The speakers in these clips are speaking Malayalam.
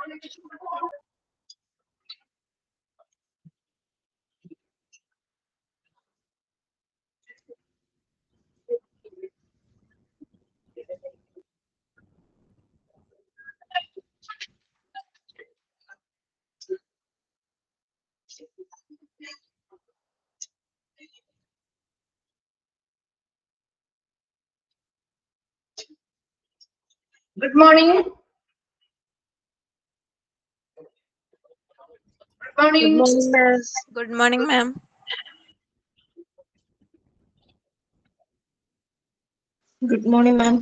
Good morning. Good morning. Good morning, ma'am. Good morning, ma'am. Good morning, ma'am.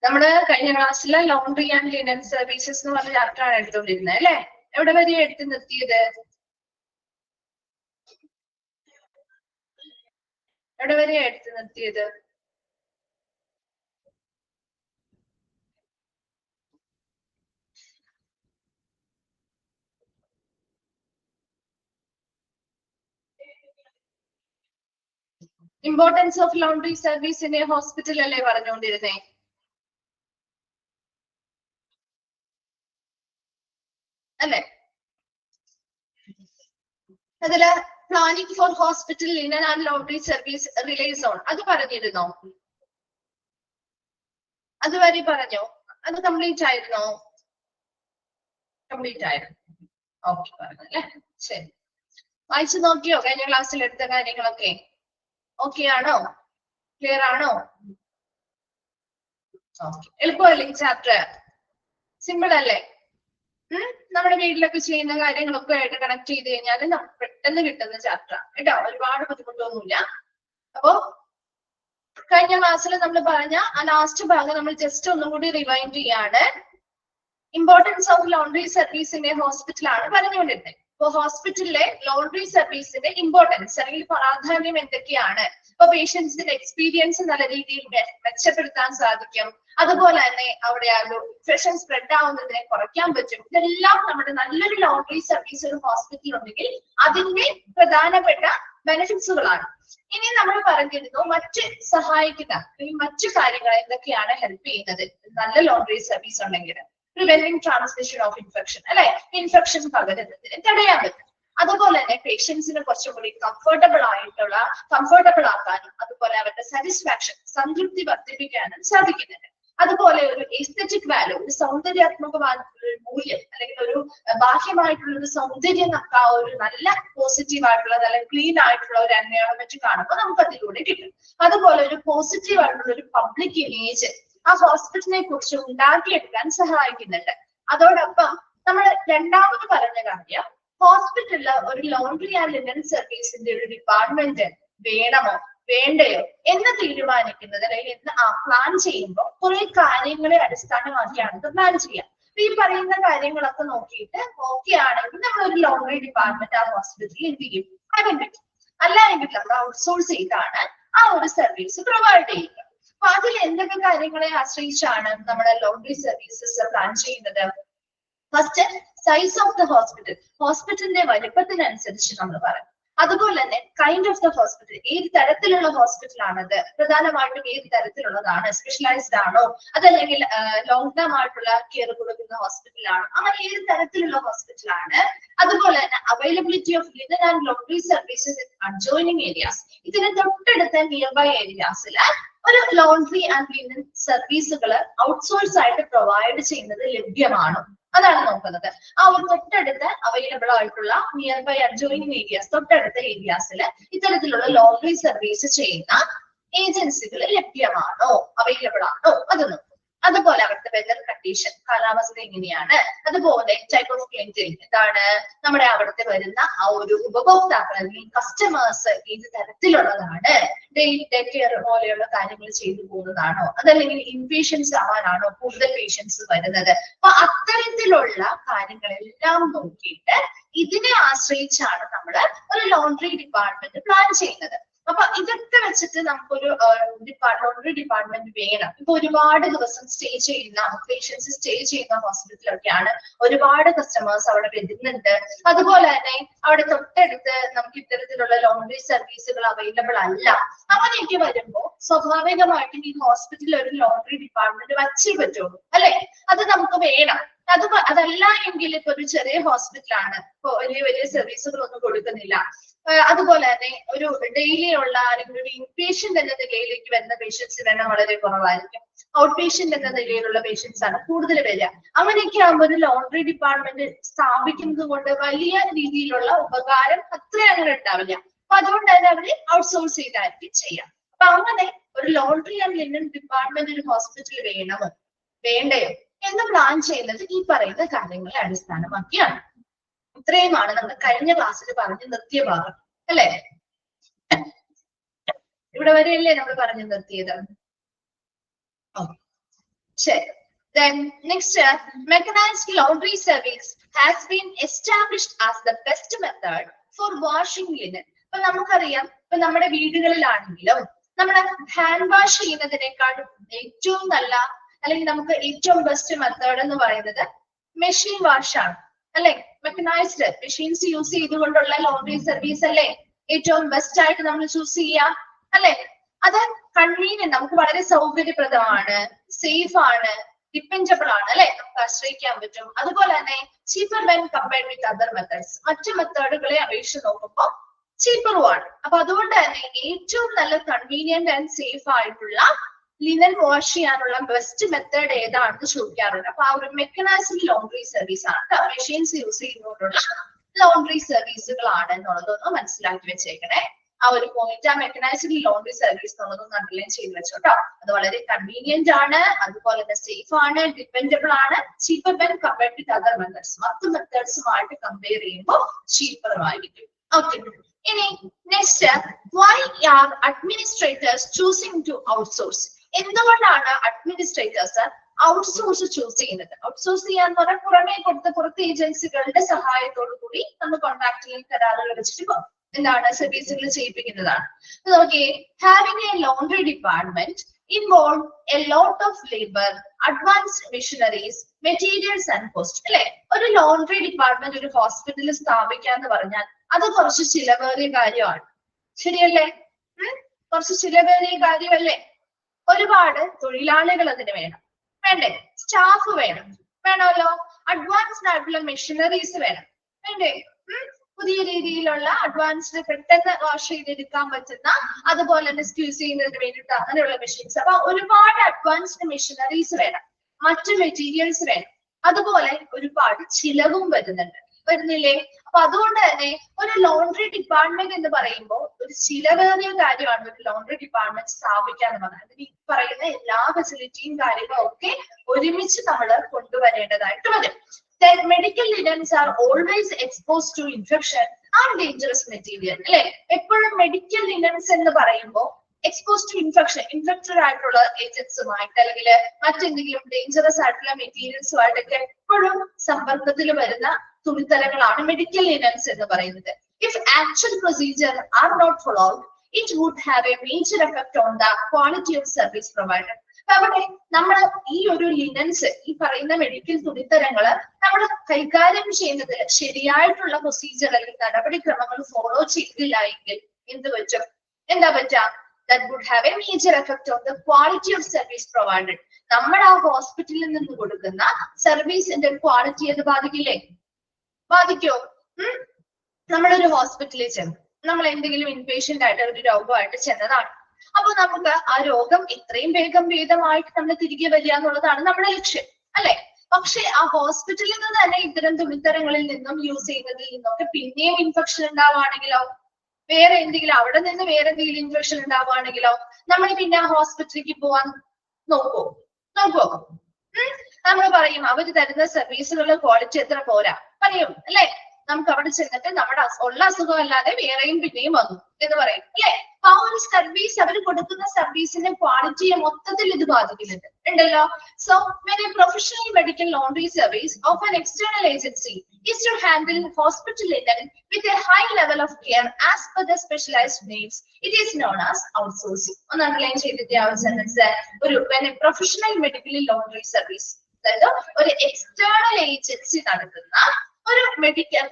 നമ്മുടെ കഴിഞ്ഞ ക്ലാസ്സിലെ ലോണ്ടറി ആൻഡ് ലിനൻ സർവീസസ് എന്ന് പറഞ്ഞ ചാപ്റ്റർ ആണ് എടുത്തുകൊണ്ടിരുന്നത് അല്ലെ? എവിടെ വരെ എടുത്തു നിർത്തിയത്? എവിടെ വരെയാ എടുത്തു നിർത്തിയത്? ഇമ്പോർട്ടൻസ് ഓഫ് ലോണ്ടറി സർവീസിനെ ഹോസ്പിറ്റൽ അല്ലേ പറഞ്ഞുകൊണ്ടിരുന്നേ? അല്ലെ? അതില് planning for hospital linen and laundry service relies on അത് പറഞ്ഞിരുന്നോ? അതുവരെ പറഞ്ഞോ? അത് കംപ്ലീറ്റ് ആയിരുന്നോ? കംപ്ലീറ്റ് ആയിരുന്നു. ഓക്കെ പറഞ്ഞു അല്ലെ? ശരി, വായിച്ചു നോക്കിയോ കഴിഞ്ഞ ക്ലാസ്സിൽ എടുത്ത കാര്യങ്ങളൊക്കെ? ഓക്കെ ആണോ? ക്ലിയർ ആണോ? എളുപ്പമല്ലേ ഈ ചാപ്റ്റർ? സിമ്പിൾ അല്ലേ? നമ്മുടെ വീട്ടിലൊക്കെ ചെയ്യുന്ന കാര്യങ്ങളൊക്കെ ആയിട്ട് കണക്ട് ചെയ്ത് കഴിഞ്ഞാൽ നമുക്ക് പെട്ടെന്ന് കിട്ടുന്ന ചാപ്റ്റർ കേട്ടോ, ഒരുപാട് ബുദ്ധിമുട്ടൊന്നുമില്ല. അപ്പോ കഴിഞ്ഞ ക്ലാസ്സിൽ നമ്മൾ പറഞ്ഞ ആ ലാസ്റ്റ് ഭാഗം നമ്മൾ ജസ്റ്റ് ഒന്നും കൂടി റിവൈൻഡ് ചെയ്യാണ്. ഇമ്പോർട്ടൻസ് ഓഫ് ലോണ്ടറി സർവീസിന്റെ ഹോസ്പിറ്റലാണ് പറഞ്ഞുകൊണ്ടിരുന്നത്. ഇപ്പൊ ഹോസ്പിറ്റലിലെ ലോണ്ടറി സർവീസിന്റെ ഇമ്പോർട്ടൻസ് അല്ലെങ്കിൽ പ്രാധാന്യം എന്തൊക്കെയാണ്? ഇപ്പൊ പേഷ്യൻസിന്റെ എക്സ്പീരിയൻസ് നല്ല രീതിയിൽ മെച്ചപ്പെടുത്താൻ സാധിക്കും. അതുപോലെ തന്നെ അവിടെ ആ ഇൻഫെക്ഷൻ സ്പ്രെഡ് ആവുന്നതിനെ കുറയ്ക്കാൻ പറ്റും. ഇതെല്ലാം നമ്മുടെ നല്ലൊരു ലോണ്ടറി സർവീസ് ഒരു ഹോസ്പിറ്റൽ ഉണ്ടെങ്കിൽ അതിന്റെ പ്രധാനപ്പെട്ട ബെനിഫിറ്റ്സുകളാണ്. ഇനി നമ്മൾ പറഞ്ഞിരുന്നു മറ്റ് സഹായിക്കുന്ന മറ്റു കാര്യങ്ങൾ എന്തൊക്കെയാണ് ഹെൽപ്പ് ചെയ്യുന്നത് നല്ല ലോണ്ടറി സർവീസ് ഉണ്ടെങ്കിൽ? പ്രിവെന്റിംഗ് ട്രാൻസ്മിഷൻ ഓഫ് ഇൻഫെക്ഷൻ അല്ലെ? ഇൻഫെക്ഷൻ പകരുന്നതിന് തടയാൻ പറ്റും. അതുപോലെ തന്നെ പേഷ്യൻസിന് കുറച്ചും കൂടി കംഫർട്ടബിൾ ആക്കാനും അതുപോലെ അവരുടെ സാറ്റിസ്ഫാക്ഷൻ സംതൃപ്തി വർദ്ധിപ്പിക്കാനും സാധിക്കുന്നുണ്ട്. അതുപോലെ ഒരു എസ്തെറ്റിക് വാല്യൂ, ഒരു സൗന്ദര്യാത്മകമായിട്ടുള്ള ഒരു മൂല്യം അല്ലെങ്കിൽ ഒരു ബാഹ്യമായിട്ടുള്ള ഒരു സൗന്ദര്യം നമുക്ക് ആ ഒരു നല്ല പോസിറ്റീവ് ആയിട്ടുള്ള നല്ല ക്ലീൻ ആയിട്ടുള്ള ഒരു എൻവയോൺമെന്റ് കാണുമ്പോൾ നമുക്ക് അതിലൂടെ കിട്ടും. അതുപോലെ ഒരു പോസിറ്റീവ് ആയിട്ടുള്ള ഒരു പബ്ലിക് ഇമേജ് ആ ഹോസ്പിറ്റലിനെ കുറിച്ച് ഉണ്ടാക്കിയെടുക്കാൻ സഹായിക്കുന്നുണ്ട്. അതോടൊപ്പം നമ്മൾ രണ്ടാമത് പറഞ്ഞ കാര്യം, ഹോസ്പിറ്റലില് ഒരു ലോണ്ടറി ആൻഡ് ലിനൻ സർവീസിന്റെ ഒരു ഡിപ്പാർട്ട്മെന്റ് വേണമോ വേണ്ടയോ എന്ന് തീരുമാനിക്കുന്നത് അല്ലെങ്കിൽ എന്ന് പ്ലാൻ ചെയ്യുമ്പോൾ കുറെ കാര്യങ്ങളെ അടിസ്ഥാനമാക്കിയാണ് ഇത് പ്ലാൻ ചെയ്യാം. ഈ പറയുന്ന കാര്യങ്ങളൊക്കെ നോക്കിയിട്ട് ഓക്കെ ആണെങ്കിൽ നമ്മൾ ഒരു ലോണ്ടറി ഡിപ്പാർട്ട്മെന്റ് ആ ഹോസ്പിറ്റലിൽ എന്ത് ചെയ്യും? ആരംഭിക്കും. അല്ല എങ്കിൽ നമ്മൾ ഔട്ട്സോഴ്സ് ചെയ്താണ് ആ ഒരു സർവീസ് പ്രൊവൈഡ് ചെയ്യുക. അപ്പൊ അതിൽ എന്തൊക്കെ കാര്യങ്ങളെ ആശ്രയിച്ചാണ് നമ്മുടെ ലോണ്ടറി സർവീസസ് പ്ലാൻ ചെയ്യുന്നത്? First, size of the hospital, ഹോസ്പിറ്റലിന്റെ വലിപ്പത്തിനനുസരിച്ച് നമ്മൾ പറയും. അതുപോലെ തന്നെ കൈൻഡ് ഓഫ് ദ ഹോസ്പിറ്റൽ, ഏത് തരത്തിലുള്ള ഹോസ്പിറ്റൽ ആണത്, പ്രധാനമായിട്ടും ഏത് തരത്തിലുള്ളതാണ്, സ്പെഷ്യലൈസ്ഡ് ആണോ അതല്ലെങ്കിൽ ലോങ് ടേം ആയിട്ടുള്ള കെയർ കൊടുക്കുന്ന ഹോസ്പിറ്റൽ ആണോ, അങ്ങനെ ഏത് തരത്തിലുള്ള ഹോസ്പിറ്റൽ ആണ്. അതുപോലെ തന്നെ availability of linen and laundry services in adjoining areas, ഇതിന് തൊട്ടടുത്ത നിയർ ബൈ ഏരിയാസിൽ ഒരു ലോണ്ടറി ആൻഡ് ലിനൻ സർവീസുകൾ ഔട്ട്സോഴ്സ് ആയിട്ട് പ്രൊവൈഡ് ചെയ്യുന്നത് ലഭ്യമാണോ അതാണ് നോക്കുന്നത്. ആ ഒരു തൊട്ടടുത്ത് അവൈലബിൾ ആയിട്ടുള്ള നിയർ ബൈ അഡ്ജോയിനിങ് ഏരിയാസ്, തൊട്ടടുത്ത ഏരിയാസിൽ ഇത്തരത്തിലുള്ള ലോണ്ടറി സർവീസ് ചെയ്യുന്ന ഏജൻസികൾ ലഭ്യമാണോ, അവൈലബിൾ ആണോ അത് നോക്കും. അതുപോലെ അവിടുത്തെ വെതർ കണ്ടീഷൻ, കാലാവസ്ഥ എങ്ങനെയാണ്, അതുപോലെ ടൈപ്പ് ഓഫ് ക്ലിനിക്കൽ, എന്താണ് നമ്മുടെ അവിടുത്തെ വരുന്ന ആ ഒരു ഉപഭോക്താക്കൾ അല്ലെങ്കിൽ കസ്റ്റമേഴ്സ് ഏത് തരത്തിലുള്ളതാണ്, ഡെയിലി കെയർ പോലെയുള്ള കാര്യങ്ങൾ ചെയ്തു പോകുന്നതാണോ അതല്ലെങ്കിൽ ഇൻപേഷ്യൻസ് ആവാനാണോ കൂടുതൽ പേഷ്യൻസ് വരുന്നത്. അപ്പൊ അത്തരത്തിലുള്ള കാര്യങ്ങളെല്ലാം നോക്കിയിട്ട് ഇതിനെ ആശ്രയിച്ചാണ് നമ്മൾ ഒരു ലോണ്ടറി ഡിപ്പാർട്ട്മെന്റ് പ്ലാൻ ചെയ്യുന്നത്. അപ്പൊ ഇതൊക്കെ വെച്ചിട്ട് നമുക്കൊരു ലോണ്ടറി ഡിപ്പാർട്ട്മെന്റ് വേണം. ഇപ്പൊ ഒരുപാട് ദിവസം സ്റ്റേ ചെയ്യുന്ന പേഷ്യൻസ് സ്റ്റേ ചെയ്യുന്ന ഹോസ്പിറ്റലൊക്കെയാണ്, ഒരുപാട് കസ്റ്റമേഴ്സ് അവിടെ വരുന്നുണ്ട്. അതുപോലെ തന്നെ അവിടെ തൊട്ടടുത്ത് നമുക്ക് ഇത്തരത്തിലുള്ള ലോണ്ടറി സർവീസുകൾ അവൈലബിൾ അല്ല. അങ്ങനെയൊക്കെ വരുമ്പോൾ സ്വാഭാവികമായിട്ടും ഈ ഹോസ്പിറ്റലിൽ ഒരു ലോണ്ടറി ഡിപ്പാർട്ട്മെന്റ് വച്ചേ പറ്റുള്ളൂ അല്ലെ? അത് നമുക്ക് വേണം. അതല്ല എങ്കിൽ ഇപ്പൊ ഒരു ചെറിയ ഹോസ്പിറ്റലാണ്, ഇപ്പൊ വലിയ വലിയ സർവീസുകളൊന്നും കൊടുക്കുന്നില്ല, അതുപോലെ തന്നെ ഒരു ഡെയിലി ഉള്ള അല്ലെങ്കിൽ ഒരു ഇൻപേഷ്യന്റ് എന്ന നിലയിലേക്ക് വരുന്ന പേഷ്യൻസ് എണ്ണം വളരെ കുറവായിരിക്കും, ഔട്ട് പേഷ്യന്റ് എന്ന നിലയിലുള്ള പേഷ്യൻസ് ആണ് കൂടുതൽ വരിക. അങ്ങനെയൊക്കെ ആകുമ്പോൾ ഒരു ലോണ്ടറി ഡിപ്പാർട്ട്മെന്റ് സ്ഥാപിക്കുന്നത് കൊണ്ട് വലിയ രീതിയിലുള്ള ഉപകാരം അത്ര അങ്ങനെ ഉണ്ടാവില്ല. അപ്പൊ അതുകൊണ്ട് തന്നെ അവര് ഔട്ട്സോഴ്സ് ചെയ്തായിരിക്കും ചെയ്യാം. അപ്പൊ അങ്ങനെ ഒരു ലോണ്ടറി ആൻഡ് ലിനൻ ഡിപ്പാർട്ട്മെന്റ് ഒരു ഹോസ്പിറ്റൽ വേണമോ വേണ്ടയോ എന്ന് പ്ലാൻ ചെയ്യുന്നത് ഈ പറയുന്ന കാര്യങ്ങളെ അടിസ്ഥാനമാക്കിയാണ്. ഇത്രയുമാണ് നമ്മൾ കഴിഞ്ഞ ക്ലാസ്സിൽ പറഞ്ഞു നിർത്തിയ ഭാഗം അല്ലെ? ഇവിടെ വരെയല്ലേ നമ്മൾ പറഞ്ഞു നിർത്തിയത്? ശരി. Then next, mechanized laundry service has been established as the best method for washing linen. ഇപ്പൊ നമുക്കറിയാം, ഇപ്പൊ നമ്മുടെ വീടുകളിലാണെങ്കിലും നമ്മൾ ഹാൻഡ് വാഷ് ചെയ്യുന്നതിനേക്കാളും ഏറ്റവും നല്ല അല്ലെങ്കിൽ നമുക്ക് ഏറ്റവും ബെസ്റ്റ് മെത്തേഡ് എന്ന് പറയുന്നത് മെഷീൻ വാഷ് ആണ് അല്ലെ? മെക്കനൈസ്ഡ് മെഷീൻസ് യൂസ് ചെയ്തുകൊണ്ടുള്ള ലോണ്ടറി സർവീസ് അല്ലേ ഏറ്റവും ബെസ്റ്റ് ആയിട്ട് നമ്മൾ ചൂസ് ചെയ്യാം അല്ലെ? അത് കൺവീനിയന്റ്, നമുക്ക് വളരെ സൗകര്യപ്രദമാണ്, സേഫ് ആണ്, ഡിപ്പെൻഡബിൾ ആണ് അല്ലെ? നമുക്ക് ആശ്രയിക്കാൻ പറ്റും. അതുപോലെ തന്നെ cheaper when compared with other methods, മറ്റു മെത്തേഡുകളെ അപേക്ഷിച്ച് നോക്കുമ്പോൾ ചീപ്പറും ആണ്. അപ്പൊ അതുകൊണ്ട് തന്നെ ഏറ്റവും നല്ല കൺവീനിയന്റ് ആൻഡ് സേഫ് ആയിട്ടുള്ള ലിനൻ വാഷ് ചെയ്യാനുള്ള ബെസ്റ്റ് മെത്തേഡ് ഏതാണെന്ന് ചോദിക്കാറുണ്ട്. അപ്പൊ ആ ഒരു മെക്കനൈസ്ഡ് ലോണ്ടറി സർവീസ് ആണ്, മെഷീൻസ് യൂസ് ചെയ്തുകൊണ്ടുള്ള ലോണ്ടറി സർവീസുകളാണ് എന്നുള്ളതൊന്ന് മനസ്സിലാക്കി വെച്ചേക്കണേ. ആ ഒരു പോയിന്റ്, ആ മെക്കനൈസ്ഡ് ലോണ്ടറി സർവീസ് എന്നുള്ളതൊന്ന് അണ്ടർലൈൻ ചെയ്ത് വെച്ചോട്ടോ. അത് വളരെ കൺവീനിയന്റ് ആണ്, അതുപോലെ തന്നെ സേഫ് ആണ്, ഡിപ്പെൻഡബിൾ ആണ്, cheaper when compared with other methods, മറ്റു മെത്തേഡ്സുമായിട്ട് കമ്പയർ ചെയ്യുമ്പോൾ ചീപ്പറും ആയിരിക്കും. ഓക്കെ, ഇനി next, why are administrators choosing to outsource? എന്തുകൊണ്ടാണ് അഡ്മിനിസ്ട്രേറ്റേഴ്സ് ഔട്ട്സോഴ്സ് ചൂസ് ചെയ്യുന്നത്? ഔട്ട്സോഴ്സ് ചെയ്യാന്ന് പറഞ്ഞാൽ പുറമേ കൊടുത്ത പുറത്ത് ഏജൻസികളുടെ സഹായത്തോടു കൂടി നമ്മൾ കോൺട്രാക്ടിൽ കരാറുകൾ വെച്ചിട്ട് എന്താണ് സർവീസുകൾ ചെയ്യിപ്പിക്കുന്നതാണ്. നോക്കിയേ, having A laundry department involve a lot of labour, advanced machineries, materials and cost അല്ലെ? ഒരു ലോണ്ടറി ഡിപ്പാർട്ട്മെന്റ് ഒരു ഹോസ്പിറ്റലിൽ സ്ഥാപിക്കാന്ന് പറഞ്ഞാൽ അത് കുറച്ച് ചിലവേറിയ കാര്യമാണ്, ശരിയല്ലേ? കുറച്ച് ചിലവേറിയ കാര്യമല്ലേ? ഒരുപാട് തൊഴിലാളികൾ അതിന് വേണം, വേണ്ടേ? സ്റ്റാഫ് വേണമല്ലോ. അഡ്വാൻസ്ഡ് ആയിട്ടുള്ള മെഷീനറീസ് വേണ്ടേ? പുതിയ രീതിയിലുള്ള അഡ്വാൻസ്ഡ് പെട്ടെന്ന് വാഷ് ചെയ്തെടുക്കാൻ പറ്റുന്ന, അതുപോലെ തന്നെ സ്ക്യൂസ് ചെയ്യുന്നതിന് വേണ്ടിയിട്ട് അങ്ങനെയുള്ള മെഷീൻസ്. അപ്പൊ ഒരുപാട് അഡ്വാൻസ്ഡ് മെഷീനറീസ് വേണം, മറ്റു മെറ്റീരിയൽസ് വേണം, അതുപോലെ ഒരുപാട് ചിലവും വരുന്നില്ലേ? അപ്പൊ അതുകൊണ്ട് തന്നെ ഒരു ലോണ്ടറി ഡിപ്പാർട്ട്മെന്റ് എന്ന് പറയുമ്പോൾ ഒരു ചിലവേറിയ കാര്യമാണ് ഒരു ലോണ്ടറി ഡിപ്പാർട്ട്മെന്റ് സ്ഥാപിക്കുക എന്ന് പറഞ്ഞാൽ. അതിന് ഈ പറയുന്ന എല്ലാ ഫെസിലിറ്റിയും കാര്യങ്ങളും ഒക്കെ ഒരുമിച്ച് നമ്മൾ കൊണ്ടുവരേണ്ടതായിട്ട് വരും. Medical linens are always exposed to infection and dangerous material അല്ലെ? എപ്പോഴും മെഡിക്കൽ ലിനൻസ് എന്ന് പറയുമ്പോൾ എക്സ്പോസ് ടു ഇൻഫെക്ഷൻ, ഇൻഫെക്റ്റഡ് ആയിട്ടുള്ള ഏജൻസുമായിട്ട് അല്ലെങ്കിൽ മറ്റെന്തെങ്കിലും ഡേഞ്ചറസ് ആയിട്ടുള്ള മെറ്റീരിയൽസുമായിട്ടൊക്കെ എപ്പോഴും സമ്പർക്കത്തിൽ വരുന്ന തുണിത്തരങ്ങളാണ് മെഡിക്കൽ ലിനൻസ് എന്ന് പറയുന്നത്. If actual procedures are not followed, it would have a major effect on the quality of service provided. അവിടെ നമ്മൾ ഈ ഒരു ലിനൻസ്, ഈ പറയുന്ന മെഡിക്കൽ തുണിത്തരങ്ങള് നമ്മൾ കൈകാര്യം ചെയ്യുന്നത് ശരിയായിട്ടുള്ള പ്രൊസീജിയർ അല്ലെങ്കിൽ നടപടിക്രമങ്ങൾ ഫോളോ ചെയ്തില്ല എങ്കിൽ എന്താ പറ്റുക? That would have a major effect on the quality of service provided. നമ്മുടെ ആ ഹോസ്പിറ്റലിൽ നിന്ന് കൊടുക്കുന്ന സർവീസിന്റെ ക്വാളിറ്റി അത് ബാധിക്കോ? നമ്മളൊരു ഹോസ്പിറ്റലിൽ ചെന്നു, നമ്മൾ എന്തെങ്കിലും ഇൻപേഷ്യന്റ് ആയിട്ട് ഒരു രോഗമായിട്ട് ചെന്നതാണ്. അപ്പൊ നമുക്ക് ആ രോഗം എത്രയും വേഗം ഭേദമായിട്ട് നമ്മൾ തിരികെ വരിക എന്നുള്ളതാണ് നമ്മുടെ ലക്ഷ്യം അല്ലെ? പക്ഷെ ആ ഹോസ്പിറ്റലിൽ നിന്ന് തന്നെ ഇത്തരം തുണിത്തരങ്ങളിൽ നിന്നും യൂസ് ചെയ്യുന്നതിൽ നിന്നൊക്കെ പിന്നെയും ഇൻഫെക്ഷൻ ഉണ്ടാവുകയാണെങ്കിലോ, വേറെ എന്തെങ്കിലും ഇൻഫെക്ഷൻ ഉണ്ടാവുകയാണെങ്കിലോ നമ്മൾ പിന്നെ ആ ഹോസ്പിറ്റലിലേക്ക് പോവാൻ നോക്കുവോ? നമ്മൾ പറയും അവര് തരുന്ന സർവീസുകളുടെ ക്വാളിറ്റി എത്ര പോരാ പറയും അല്ലെ? നമുക്ക് അവിടെ ചെന്നിട്ട് നമ്മുടെ ഉള്ള അസുഖം അല്ലാതെ വേറെയും പിന്നെയും വന്നു എന്ന് പറയും അല്ലെ? ആ ഒരു സർവീസ്, അവർ കൊടുക്കുന്ന സർവീസിന്റെ ക്വാളിറ്റിയെ മൊത്തത്തിൽ ഇത് ബാധിക്കുന്നുണ്ടല്ലോ. So when a professional medical laundry service of an external agency is to handle hospital linen with a high level of care as per the specialized needs, it is known as outsourcing. ഒന്ന് അണ്ടർലൈൻ ചെയ്തിട്ട് ആ സെന്റൻസ്, ഒരു when a professional medical laundry service, അതായത് ഒരു എക്സ്റ്റേണൽ ഏജൻസി നടത്തുന്ന ഒരു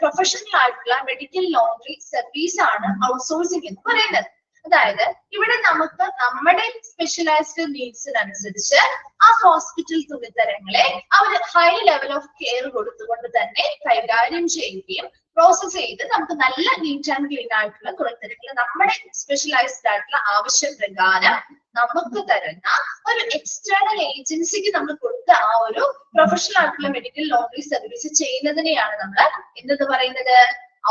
പ്രൊഫഷണൽ ആയിട്ടുള്ള മെഡിക്കൽ ലോണ്ടറി സർവീസ് ആണ് ഔട്ട്സോഴ്സിംഗ് എന്ന് പറയുന്നത്. അതായത് ഇവിടെ നമുക്ക് നമ്മുടെ സ്പെഷ്യലൈസ്ഡ് നീഡ്സിനനുസരിച്ച് ആ ഹോസ്പിറ്റൽ തുണിത്തരങ്ങളെ അവർ ഹൈ ലെവൽ ഓഫ് കെയർ കൊടുത്തുകൊണ്ട് തന്നെ കൈകാര്യം ചെയ്യുകയും പ്രോസസ് ചെയ്ത് നമുക്ക് നല്ല നീറ്റ് ആൻഡ് ക്ലീൻ ആയിട്ടുള്ള തുണിത്തരങ്ങൾ നമ്മുടെ സ്പെഷ്യലൈസ്ഡ് ആയിട്ടുള്ള ആവശ്യം പ്രകാരം നമുക്ക് തരുന്ന ഒരു എക്സ്റ്റേണൽ ഏജൻസിക്ക് നമ്മൾ കൊടുത്ത ആ ഒരു പ്രൊഫഷണൽ ആയിട്ടുള്ള മെഡിക്കൽ ലോണ്ടറി സർവീസ് ചെയ്യുന്നതിനെയാണ് നമ്മൾ എന്തെന്ന് പറയുന്നത്,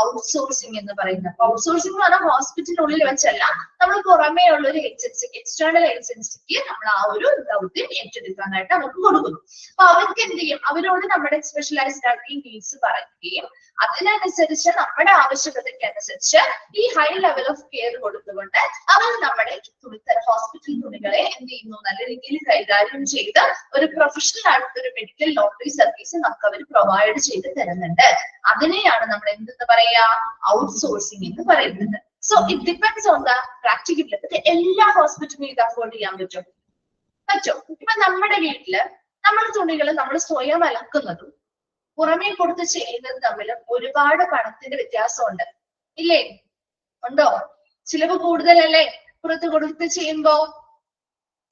ഔട്ട്സോഴ്സിംഗ് എന്ന് പറയുന്നത്. ഔട്ട്സോഴ്സിംഗ് എന്ന് പറഞ്ഞാൽ ഹോസ്പിറ്റലിനുള്ളിൽ വെച്ചല്ല, നമ്മൾ പുറമേ ഉള്ള ഒരു ഏജൻസിക്ക്, എക്സ്റ്റേണൽ ഏജൻസിക്ക് നമ്മൾ ആ ഒരു ദൗത്യം ഏറ്റെടുക്കാനായിട്ട് അവർക്ക് കൊടുക്കുന്നു. അപ്പൊ അവർക്ക് എന്ത് ചെയ്യും, അവരോട് നമ്മുടെ സ്പെഷ്യലൈസ്ഡ് ആയിട്ട് ഈ നീഡ്സ് പറയുകയും അതിനനുസരിച്ച് നമ്മുടെ ആവശ്യകതയ്ക്ക് അനുസരിച്ച് ഈ ഹൈ ലെവൽ ഓഫ് കെയർ കൊടുത്തുകൊണ്ട് അവർ നമ്മുടെ ഹോസ്പിറ്റൽ തുണികളെ എന്ത് ചെയ്യുന്നു, നല്ല രീതിയിൽ കൈകാര്യം ചെയ്ത് ഒരു പ്രൊഫഷണൽ ആയിട്ടുള്ള ഒരു മെഡിക്കൽ ലോണ്ടറി സർവീസ് നമുക്ക് അവർ പ്രൊവൈഡ് ചെയ്ത് തരുന്നുണ്ട്. അതിനെയാണ് നമ്മൾ എന്തെന്ന് പറയാ, ഔട്ട്സോഴ്സിംഗ് എന്ന് പറയുന്നത്. So it depends on the practicability. എല്ലാ ഹോസ്പിറ്റലും ഇത് അഫോർഡ് ചെയ്യാൻ പറ്റും. ഇപ്പൊ നമ്മുടെ വീട്ടില് നമ്മുടെ തുണികൾ നമ്മൾ സ്വയം അലക്കുന്നതും പുറമേ കൊടുത്ത് ചെയ്യുന്നത് തമ്മിൽ ഒരുപാട് പണത്തിന്റെ വ്യത്യാസമുണ്ട്, ഇല്ലേ? ഉണ്ടോ? ചിലവ് കൂടുതലല്ലേ പുറത്ത് കൊടുത്ത് ചെയ്യുമ്പോ?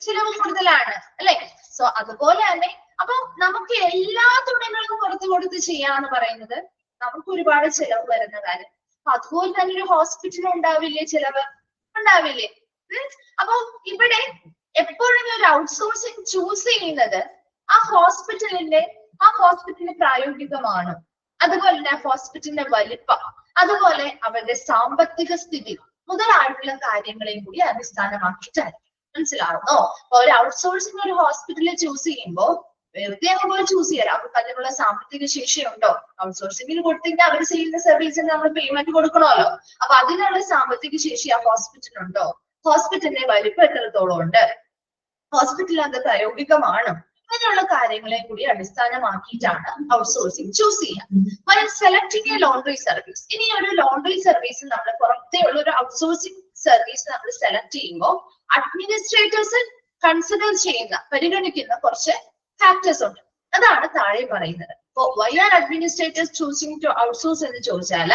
ചിലവ് കൂടുതലാണ് അല്ലെ? സോ അതുപോലെ തന്നെ അപ്പൊ നമുക്ക് എല്ലാ തുണികളും പുറത്ത് കൊടുത്ത് ചെയ്യാന്ന് പറയുന്നത് നമുക്ക് ഒരുപാട് ചിലവ് വരുന്ന കാര്യം. അതുപോലെ തന്നെ ഒരു ഹോസ്പിറ്റലിൽ ഉണ്ടാവില്ലേ ചിലവ്? ഉണ്ടാവില്ലേ? അപ്പൊ ഇവിടെ എപ്പോഴും ഒരു ഔട്ട്സോഴ്സിംഗ് ചൂസ് ചെയ്യുന്നത് ആ ഹോസ്പിറ്റലിന്റെ പ്രായോഗികമാണ്. അതുപോലെ തന്നെ ഹോസ്പിറ്റലിന്റെ വലിപ്പം, അതുപോലെ അവരുടെ സാമ്പത്തിക സ്ഥിതി മുതലായിട്ടുള്ള കാര്യങ്ങളെയും കൂടി അടിസ്ഥാനമാക്കിയിട്ടായിരിക്കും. മനസ്സിലാവുന്നോ? അപ്പൊ ഒരു ഔട്ട്സോഴ്സിംഗ് ഒരു ഹോസ്പിറ്റലിൽ ചൂസ് ചെയ്യുമ്പോൾ വെറുതെ അങ്ങ് ചൂസ് ചെയ്യാം. അവർക്ക് അതിനുള്ള സാമ്പത്തിക ശേഷിയുണ്ടോ? ഔട്ട്സോഴ്സിംഗിന് കൊടുത്തെങ്കിൽ അവർ ചെയ്യുന്ന സർവീസിന് നമ്മൾ പേയ്മെന്റ് കൊടുക്കണമല്ലോ. അപ്പൊ അതിനുള്ള സാമ്പത്തിക ശേഷി ആ ഹോസ്പിറ്റലുണ്ടോ? ഹോസ്പിറ്റലിന്റെ വലിപ്പം എത്രത്തോളം ഉണ്ട്? ഹോസ്പിറ്റൽ അത് പ്രായോഗികമാണ്? അങ്ങനെയുള്ള കാര്യങ്ങളെ കൂടി അടിസ്ഥാനമാക്കിയിട്ടാണ് ഔട്ട്സോഴ്സിംഗ് ചൂസ് ചെയ്യുക. Selecting a laundry service. ഇനി ഒരു ലോണ്ടറി സർവീസ് നമ്മൾ പുറത്തേ ഉള്ള ഒരു ഔട്ട്സോഴ്സിംഗ് സർവീസ് നമ്മൾ സെലക്ട് ചെയ്യുമ്പോൾ അഡ്മിനിസ്ട്രേറ്റേഴ്സ് കൺസിഡർ പരിഗണിക്കുന്ന കുറച്ച് ഫാക്ടേഴ്സ് ഉണ്ട്. അതാണ് താഴെ പറയുന്നത്. Why are administrators choosing to outsource എന്ന് ചോദിച്ചാൽ,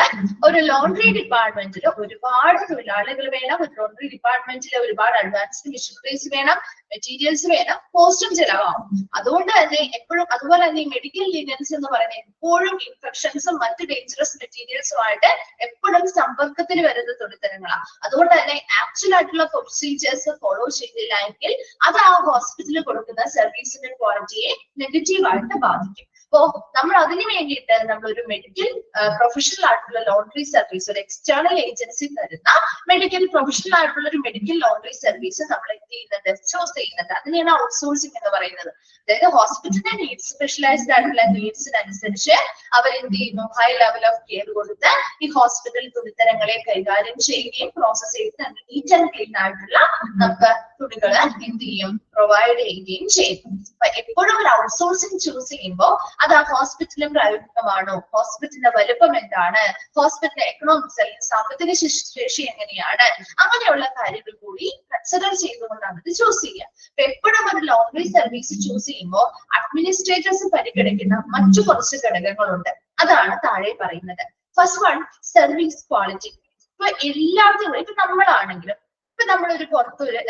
ഒരു ലോണ്ടറി ഡിപ്പാർട്ട്മെന്റിൽ ഒരുപാട് തൊഴിലാളികൾ വേണം. ഒരു ലോണ്ടറി ഡിപ്പാർട്ട്മെന്റിൽ ഒരുപാട് അഡ്വാൻസ്ഡ് മെഷീനറീസ് വേണം, മെറ്റീരിയൽസ് വേണം, കോസ്റ്റും ചെലവാകും. അതുകൊണ്ട് തന്നെ എപ്പോഴും, അതുപോലെ തന്നെ മെഡിക്കൽ ലിനൻസ് എന്ന് പറയുന്നത് എപ്പോഴും ഇൻഫെക്ഷൻസും മറ്റ് ഡേഞ്ചറസ് മെറ്റീരിയൽസുമായിട്ട് എപ്പോഴും സമ്പർക്കത്തിൽ വരുന്ന തുണിത്തരങ്ങളാണ്. അതുകൊണ്ട് തന്നെ ആക്ച്വൽ ആയിട്ടുള്ള പ്രൊസീജിയേഴ്സ് ഫോളോ ചെയ്തില്ല എങ്കിൽ അത് ആ ഹോസ്പിറ്റലിൽ കൊടുക്കുന്ന സർവീസിന്റെ ക്വാളിറ്റിയെ നെഗറ്റീവായിട്ട് ബാധിക്കും. അപ്പോ നമ്മൾ അതിന് വേണ്ടിയിട്ട് നമ്മൾ ഒരു മെഡിക്കൽ പ്രൊഫഷണൽ ആയിട്ടുള്ള ലോണ്ടറി സർവീസ്, ഒരു എക്സ്റ്റേണൽ ഏജൻസി തരുന്ന മെഡിക്കൽ പ്രൊഫഷണൽ ആയിട്ടുള്ള ഒരു മെഡിക്കൽ ലോണ്ടറി സർവീസ് നമ്മൾ എന്ത് ചെയ്യുന്നുണ്ട്, ചൂസ് ചെയ്യുന്നുണ്ട്. അതിനെയാണ് ഔട്ട്സോഴ്സിംഗ് എന്ന് പറയുന്നത്. അതായത് ഹോസ്പിറ്റലിന്റെ നീഡ്സ്, സ്പെഷ്യലൈസ്ഡ് ആയിട്ടുള്ള നീഡ്സിനനുസരിച്ച് അവർ എന്ത് ചെയ്യുന്നു, ഹൈ ലെവൽ ഓഫ് കെയർ കൊടുത്ത് ഈ ഹോസ്പിറ്റൽ തുണിത്തരങ്ങളെ കൈകാര്യം ചെയ്യുകയും പ്രോസസ് ചെയ്ത് നീറ്റ് ആൻഡ് ക്ലീൻ ആയിട്ടുള്ള നമുക്ക് തുണികൾ എന്ത് ചെയ്യും, പ്രൊവൈഡ് ചെയ്യുകയും ചെയ്യും. അപ്പൊ എപ്പോഴും ഒരു ഔട്ട്സോഴ്സിംഗ് ചൂസ് ചെയ്യുമ്പോൾ അത് ആ ഹോസ്പിറ്റലും പ്രായോഗികമാണോ, ഹോസ്പിറ്റലിന്റെ വലുപ്പം എന്താണ്, ഹോസ്പിറ്റലിന്റെ എക്കണോമിക്സ് അല്ലെങ്കിൽ സാമ്പത്തിക ശേഷി എങ്ങനെയാണ്, അങ്ങനെയുള്ള കാര്യങ്ങൾ കൂടി കൺസിഡർ ചെയ്തുകൊണ്ടാണ് ഇത് ചൂസ് ചെയ്യുക. അപ്പൊ എപ്പോഴും ഒരു ലോണ്ടറി സർവീസ് ചൂസ് ചെയ്യുമ്പോൾ അഡ്മിനിസ്ട്രേറ്റേഴ്സ് പരിഗണിക്കുന്ന മറ്റു കുറച്ച് ഘടകങ്ങളുണ്ട്. അതാണ് താഴെ പറയുന്നത്. First one, service quality. ഇപ്പൊ എല്ലാത്തിനും, ഇപ്പൊ നമ്മളാണെങ്കിലും ഇപ്പൊ നമ്മളൊരു പുറത്തൊരു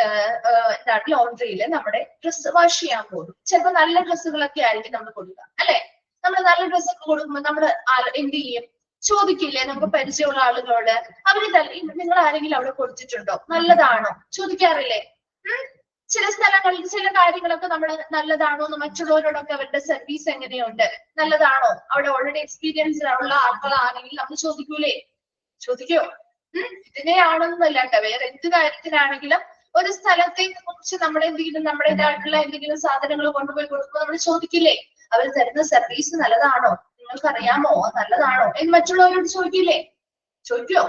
ലോണ്ടറിയിൽ നമ്മുടെ ഡ്രസ്സ് വാഷ് ചെയ്യാൻ പോകും. ചിലപ്പോൾ നല്ല ഡ്രസ്സുകളൊക്കെ ആയിരിക്കും നമ്മൾ കൊടുക്കുക, അല്ലെ? നമ്മൾ നല്ല ഡ്രസ്സൊക്കെ കൊടുക്കുമ്പോൾ നമ്മൾ എന്ത് ചെയ്യും, ചോദിക്കില്ലേ നമുക്ക് പരിചയമുള്ള ആളുകളോട്, അവര് നിങ്ങൾ ആരെങ്കിലും അവിടെ കൊടുത്തിട്ടുണ്ടോ, നല്ലതാണോ ചോദിക്കാറില്ലേ? ചില സ്ഥലങ്ങളിൽ ചില കാര്യങ്ങളൊക്കെ നമ്മൾ നല്ലതാണോ എന്ന് മറ്റുള്ളവരോടൊക്കെ അവരുടെ സർവീസ് എങ്ങനെയുണ്ട്, നല്ലതാണോ, അവിടെ ഓൾറെഡി എക്സ്പീരിയൻസ് ഉള്ള ആളുകളാണെങ്കിൽ നമ്മൾ ചോദിക്കൂലേ? ചോദിക്കോ? ഇതിനെയാണെന്നല്ല കേട്ടോ, വേറെ എന്ത് കാര്യത്തിലാണെങ്കിലും ഒരു സ്ഥലത്തെ കുറിച്ച് നമ്മൾ എന്തെങ്കിലും നമ്മുടേതായിട്ടുള്ള എന്തെങ്കിലും സാധനങ്ങൾ കൊണ്ടുപോയി കൊടുക്കുമ്പോൾ നമ്മൾ ചോദിക്കില്ലേ, അവർ തരുന്ന സർവീസ് നല്ലതാണോ, നിങ്ങൾക്ക് അറിയാമോ, നല്ലതാണോ എന്ന് മറ്റുള്ളവരോട് ചോദിക്കില്ലേ? ചോദിക്കോ?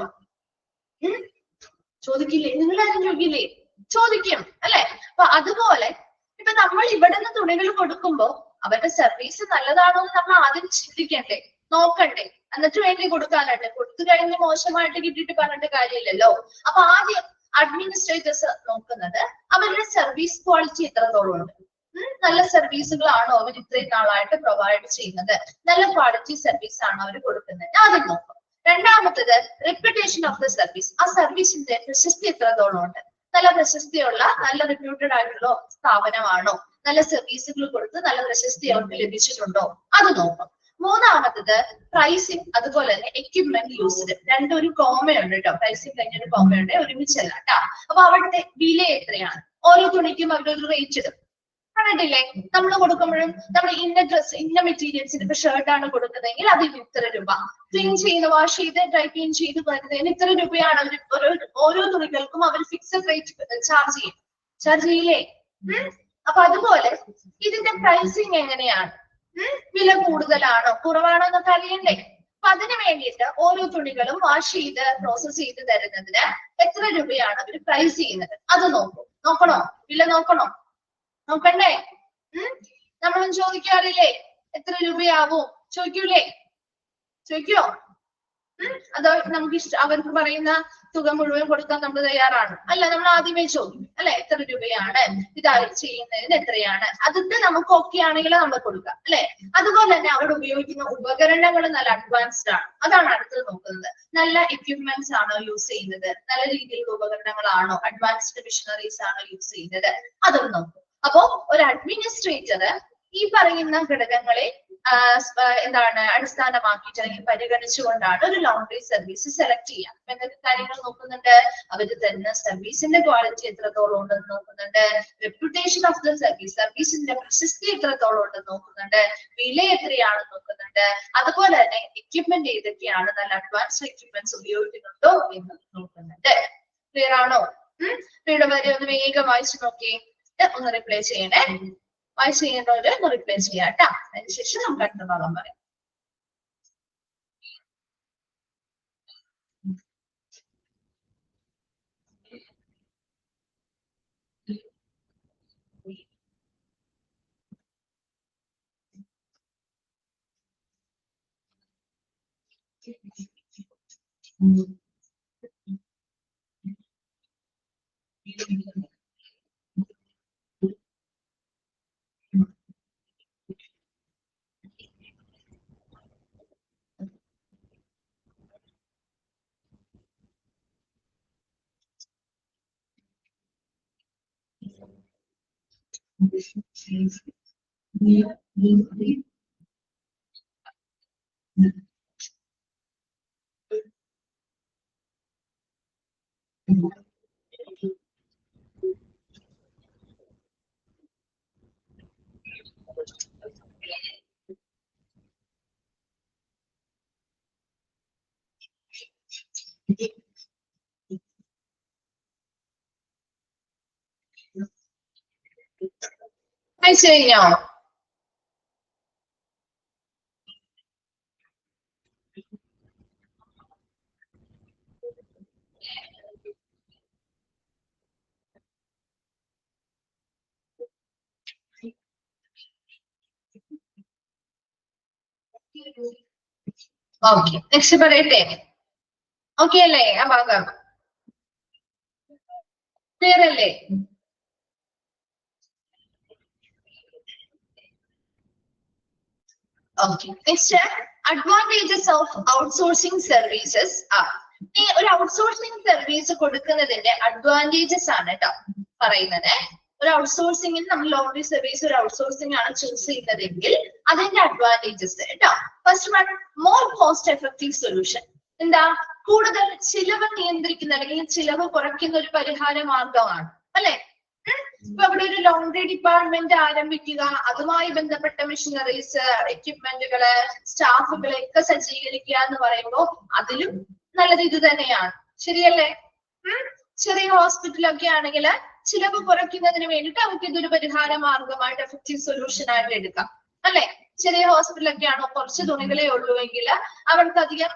ചോദിക്കില്ലേ? നിങ്ങളാരും ചോദിക്കില്ലേ? ചോദിക്കും, അല്ലെ? അപ്പൊ അതുപോലെ ഇപ്പൊ നമ്മൾ ഇവിടെ നിന്ന് തുണികൾ കൊടുക്കുമ്പോ അവരുടെ സർവീസ് നല്ലതാണോ എന്ന് നമ്മൾ ആദ്യം ചിന്തിക്കണ്ടേ, നോക്കണ്ടേ, എന്നിട്ട് വേണ്ടി കൊടുക്കാനായിട്ട്. കൊടുത്തു കഴിഞ്ഞ് മോശമായിട്ട് കിട്ടിയിട്ട് പറഞ്ഞിട്ട് കാര്യമില്ലല്ലോ. അപ്പൊ ആദ്യം അഡ്മിനിസ്ട്രേറ്റേഴ്സ് നോക്കുന്നത് അവരുടെ സർവീസ് ക്വാളിറ്റി എത്രത്തോളം ഉണ്ട്, നല്ല സർവീസുകളാണോ അവർ ഇത്രയും നാളായിട്ട് പ്രൊവൈഡ് ചെയ്യുന്നത്, നല്ല ക്വാളിറ്റി സർവീസ് ആണോ അവർ കൊടുക്കുന്നത്, ആദ്യം നോക്കും. രണ്ടാമത്തത് റെപ്യൂട്ടേഷൻ ഓഫ് ദ സർവീസ്. ആ സർവീസിന്റെ പ്രശസ്തി എത്രത്തോളം ഉണ്ട്, നല്ല പ്രശസ്തിയുള്ള നല്ല റെപ്യൂട്ടഡ് ആയിട്ടുള്ള സ്ഥാപനമാണോ, നല്ല സർവീസുകൾ കൊടുത്ത് നല്ല പ്രശസ്തി അവർക്ക് ലഭിച്ചിട്ടുണ്ടോ, അത് നോക്കും. മൂന്നാമത്തത് പ്രൈസിങ്, അതുപോലെ തന്നെ എക്യുപ്മെന്റ് യൂസ്ഡ്. രണ്ടും ഒരു കോമയുണ്ട് കേട്ടോ, പ്രൈസിങ് കഴിഞ്ഞൊരു കോമയുണ്ട്, ഒരുമിച്ചല്ല കേട്ടോ. അപ്പൊ അവിടുത്തെ വില എത്രയാണ്, ഓരോ തുണിക്കും അവരൊരു റേറ്റ് ഇടും. കണ്ടിട്ടില്ലേ, നമ്മൾ കൊടുക്കുമ്പോഴും നമ്മൾ ഇന്ന ഡ്രസ് ഇന്ന മെറ്റീരിയൽസിന് ഇപ്പൊ ഷർട്ടാണ് കൊടുക്കുന്നതെങ്കിൽ അതിന് ഇത്ര രൂപ, ക്ലീൻ ചെയ്ത് വാഷ് ചെയ്ത് ഡ്രൈ ക്ലീൻ ചെയ്ത് വരുന്നതിന് ഇത്ര രൂപയാണ് അവർ ഓരോ തുണികൾക്കും അവർ ഫിക്സഡ് റേറ്റ് ചാർജ് ചെയ്യില്ലേ. അപ്പൊ അതുപോലെ ഇതിന്റെ പ്രൈസിങ് എങ്ങനെയാണ്, വില കൂടുതലാണോ കുറവാണോ എന്നൊക്കെ അറിയണ്ടേ. അപ്പൊ അതിന് വേണ്ടിയിട്ട് ഓരോ തുണികളും വാഷ് ചെയ്ത് പ്രോസസ് ചെയ്ത് തരുന്നതിന് എത്ര രൂപയാണ് അവർ പ്രൈസ് ചെയ്യുന്നത്, അത് നോക്കണോ, വില നോക്കണ്ടേ. നമ്മളും ചോദിക്കാറില്ലേ എത്ര രൂപയാവും, ചോദിക്കോ? അതോ നമുക്ക് അവർക്ക് പറയുന്ന തുക മുഴുവൻ കൊടുക്കാൻ നമ്മൾ തയ്യാറാണ്? അല്ല, നമ്മൾ ആദ്യമേ ചോദിക്കും അല്ലെ, എത്ര രൂപയാണ് ഇത് ചെയ്യുന്നതിന് എത്രയാണ്, അതൊക്കെ നമുക്ക് ഓക്കെ ആണെങ്കിൽ നമ്മൾ കൊടുക്കാം അല്ലെ. അതുപോലെ തന്നെ അവിടെ ഉപയോഗിക്കുന്ന ഉപകരണങ്ങൾ നല്ല അഡ്വാൻസ്ഡ് ആണ്, അതാണ് അടുത്തത് നോക്കുന്നത്. നല്ല എക്യുപ്മെന്റ്സ് ആണോ യൂസ് ചെയ്യുന്നത്, നല്ല രീതിയിലുള്ള ഉപകരണങ്ങളാണോ, അഡ്വാൻസ്ഡ് മെഷീനറീസ് ആണോ യൂസ് ചെയ്യുന്നത്, അതൊന്ന് നോക്കും. അപ്പോ ഒരു അഡ്മിനിസ്ട്രേറ്റർ ഈ പറയുന്ന ഘടകങ്ങളെ അടിസ്ഥാനമാക്കിയിട്ട് അല്ലെങ്കിൽ പരിഗണിച്ചുകൊണ്ടാണ് ഒരു ലോണ്ടറി സർവീസ് സെലക്ട് ചെയ്യാം. എന്തൊക്കെ കാര്യങ്ങൾ നോക്കുന്നുണ്ട്, അവര് തരുന്ന സർവീസിന്റെ ക്വാളിറ്റി എത്രത്തോളം ഉണ്ടെന്ന് നോക്കുന്നുണ്ട്, റെപ്യൂട്ടേഷൻ ഓഫ് ദ സർവീസ്, സർവീസിന്റെ പ്രശസ്തി എത്രത്തോളം ഉണ്ടെന്ന് നോക്കുന്നുണ്ട്, വില എത്രയാണെന്ന് നോക്കുന്നുണ്ട്, അതുപോലെ തന്നെ എക്യുപ്മെന്റ് ഏതൊക്കെയാണ്, നല്ല അഡ്വാൻസ്ഡ് എക്യുപ്മെന്റ്സ് ഉപയോഗിക്കുന്നുണ്ടോ എന്ന് നോക്കുന്നുണ്ട്. ക്ലിയർ ആണോ? ഇവിടെ വരെ ഒന്ന് വേഗം വായിച്ചു നോക്കിയേ, ഒന്ന് റിപ്ലൈ ചെയ്യണേ. വായിച്ച് ചെയ്യേണ്ടവര് ഒന്ന് റിപ്ലൈ ചെയ്യാം കേട്ടോ. അതിനുശേഷം നമുക്ക് അടുത്ത ഭാഗം പറയാം. അയച്ചു കഴിഞ്ഞോ? ഓക്കെ, നെക്സ്റ്റ് പറയട്ടെ. ഓക്കെ അല്ലേ? ആ ഭാഗം ക്ലിയർ അല്ലേ? Okay, next advantages of outsourcing services ആണ്. ഈ ഒരു ഔട്ട്സോഴ്സിംഗ് സർവീസ് കൊടുക്കുന്നതിന്റെ അഡ്വാൻറ്റേജസ് ആണ് കേട്ടോ പറയുന്നത്. ഒരു ഔട്ട്സോഴ്സിംഗിൽ നമ്മൾ ലോണ്ടറി സർവീസ് ഒരു ഔട്ട്സോഴ്സിംഗ് ആണ് ചൂസ് ചെയ്യുന്നതെങ്കിൽ അതിന്റെ അഡ്വാൻറ്റേജസ് കേട്ടോ. First one, more cost effective solution. എന്താ, കൂടുതൽ ചിലവ് നിയന്ത്രിക്കുന്ന അല്ലെങ്കിൽ ചിലവ് കുറയ്ക്കുന്ന ഒരു പരിഹാര മാർഗമാണ് അല്ലെ. ഇപ്പൊ അവിടെ ഒരു ലോണ്ടറി ഡിപ്പാർട്ട്മെന്റ് ആരംഭിക്കുക, അതുമായി ബന്ധപ്പെട്ട മെഷീനറീസ്, എക്യുപ്മെന്റുകള്, സ്റ്റാഫുകളെ ഒക്കെ സജ്ജീകരിക്കുക എന്ന് പറയുമ്പോൾ അതിലും നല്ലത് ഇത് തന്നെയാണ്. ശരിയല്ലേ? ചെറിയ ഹോസ്പിറ്റലൊക്കെ ആണെങ്കിൽ ചിലവ് കുറയ്ക്കുന്നതിന് വേണ്ടിയിട്ട് അവർക്ക് ഇതൊരു പരിഹാര മാർഗമായിട്ട് എഫക്റ്റീവ് സൊല്യൂഷൻ ആയിട്ട് എടുക്കാം അല്ലെ. ചെറിയ ഹോസ്പിറ്റലൊക്കെ ആണോ കുറച്ച് തുണികളെ ഉള്ളുവെങ്കിൽ അവർക്ക് അധികം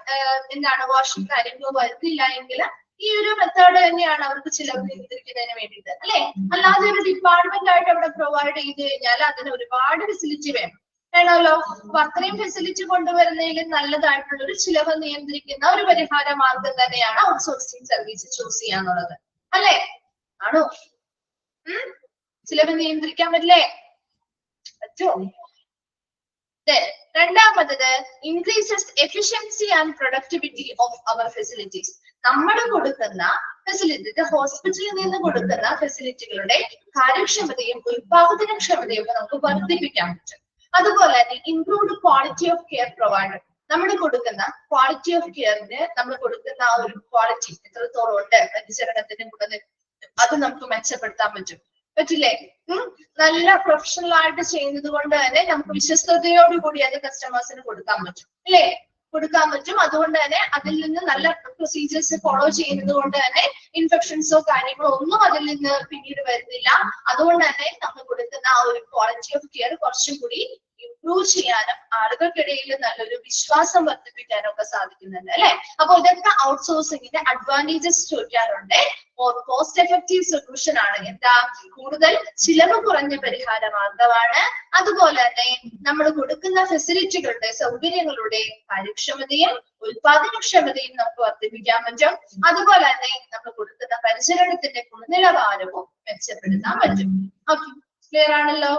വാഷിംഗ് കാര്യങ്ങളോ വരുന്നില്ല എങ്കിൽ ഈ ഒരു മെത്തേഡ് തന്നെയാണ് അവർക്ക് ചിലവ് നിയന്ത്രിക്കുന്നതിന് വേണ്ടിയിട്ട് അല്ലെ. അല്ലാതെ ഒരു ഡിപ്പാർട്ട്മെന്റ് ആയിട്ട് അവിടെ പ്രൊവൈഡ് ചെയ്ത് കഴിഞ്ഞാൽ അതിന് ഒരുപാട് ഫെസിലിറ്റി വേണമല്ലോ. അപ്പൊ അത്രയും ഫെസിലിറ്റി കൊണ്ടുവരുന്നതിൽ നല്ലതായിട്ടുള്ള ഒരു ചിലവ് നിയന്ത്രിക്കുന്ന ഒരു പരിഹാര മാർഗം തന്നെയാണ് ഔട്ട്സോഴ്സിംഗ് സർവീസ് ചൂസ് ചെയ്യാന്നുള്ളത് അല്ലെ. ആണോ? ചിലവ് നിയന്ത്രിക്കാൻ പറ്റില്ലേ? പറ്റോ? രണ്ടാമത്തത് increases efficiency and productivity of our facilities. നമ്മൾ കൊടുക്കുന്ന ഫെസിലിറ്റി, ഹോസ്പിറ്റലിൽ നിന്ന് കൊടുക്കുന്ന ഫെസിലിറ്റികളുടെ കാര്യക്ഷമതയും ഉത്പാദനക്ഷമതയും ഒക്കെ നമുക്ക് വർദ്ധിപ്പിക്കാൻ പറ്റും. അതുപോലെ തന്നെ improved quality of care provided. നമ്മൾ കൊടുക്കുന്ന ക്വാളിറ്റി ഓഫ് കെയറിന് നമ്മൾ കൊടുക്കുന്ന ആ ഒരു ക്വാളിറ്റി എത്രത്തോളം ഉണ്ട് പരിചരണത്തിന് കൂടുതൽ, അത് നമുക്ക് മെച്ചപ്പെടുത്താൻ പറ്റില്ലേ? നല്ല പ്രൊഫഷണൽ ആയിട്ട് ചെയ്യുന്നത് കൊണ്ട് തന്നെ നമുക്ക് വിശ്വസ്തയോടുകൂടി അത് കസ്റ്റമേഴ്സിന് കൊടുക്കാൻ പറ്റും, അല്ലേ? കൊടുക്കാൻ പറ്റും. അതുകൊണ്ട് തന്നെ അതിൽ നിന്ന് നല്ല പ്രൊസീജിയേഴ്സ് ഫോളോ ചെയ്യുന്നത് കൊണ്ട് തന്നെ ഇൻഫെക്ഷൻസോ കാര്യങ്ങളോ ഒന്നും അതിൽ നിന്ന് പിന്നീട് വരുന്നില്ല. അതുകൊണ്ട് തന്നെ നമ്മൾ കൊടുക്കുന്ന ആ ഒരു ക്വാളിറ്റി ഓഫ് കെയർ കുറച്ചും കൂടി ഇംപ്രൂവ് ചെയ്യാനും ആളുകൾക്കിടയിൽ നല്ലൊരു വിശ്വാസം വർദ്ധിപ്പിക്കാനും ഒക്കെ സാധിക്കുന്നുണ്ട്, അല്ലെ? അപ്പൊ ഇതൊക്കെ ഔട്ട്സോഴ്സിംഗിന്റെ അഡ്വാൻറ്റേജസ് ചോദിക്കാറുണ്ട്. കോസ്റ്റ് എഫക്റ്റീവ് സൊല്യൂഷൻ ആണ്. എന്താ? കൂടുതൽ ചിലവ് കുറഞ്ഞ പരിഹാര മാർഗമാണ്. അതുപോലെ തന്നെ നമ്മൾ കൊടുക്കുന്ന ഫെസിലിറ്റികളുടെ സൗകര്യങ്ങളുടെ കാര്യക്ഷമതയും ഉത്പാദനക്ഷമതയും നമുക്ക് വർദ്ധിപ്പിക്കാൻ പറ്റും. അതുപോലെ തന്നെ നമ്മൾ കൊടുക്കുന്ന പരിചരണത്തിന്റെ ഗുണനിലവാരവും മെച്ചപ്പെടുത്താൻ പറ്റും. ഓക്കെ, ക്ലിയർ ആണല്ലോ?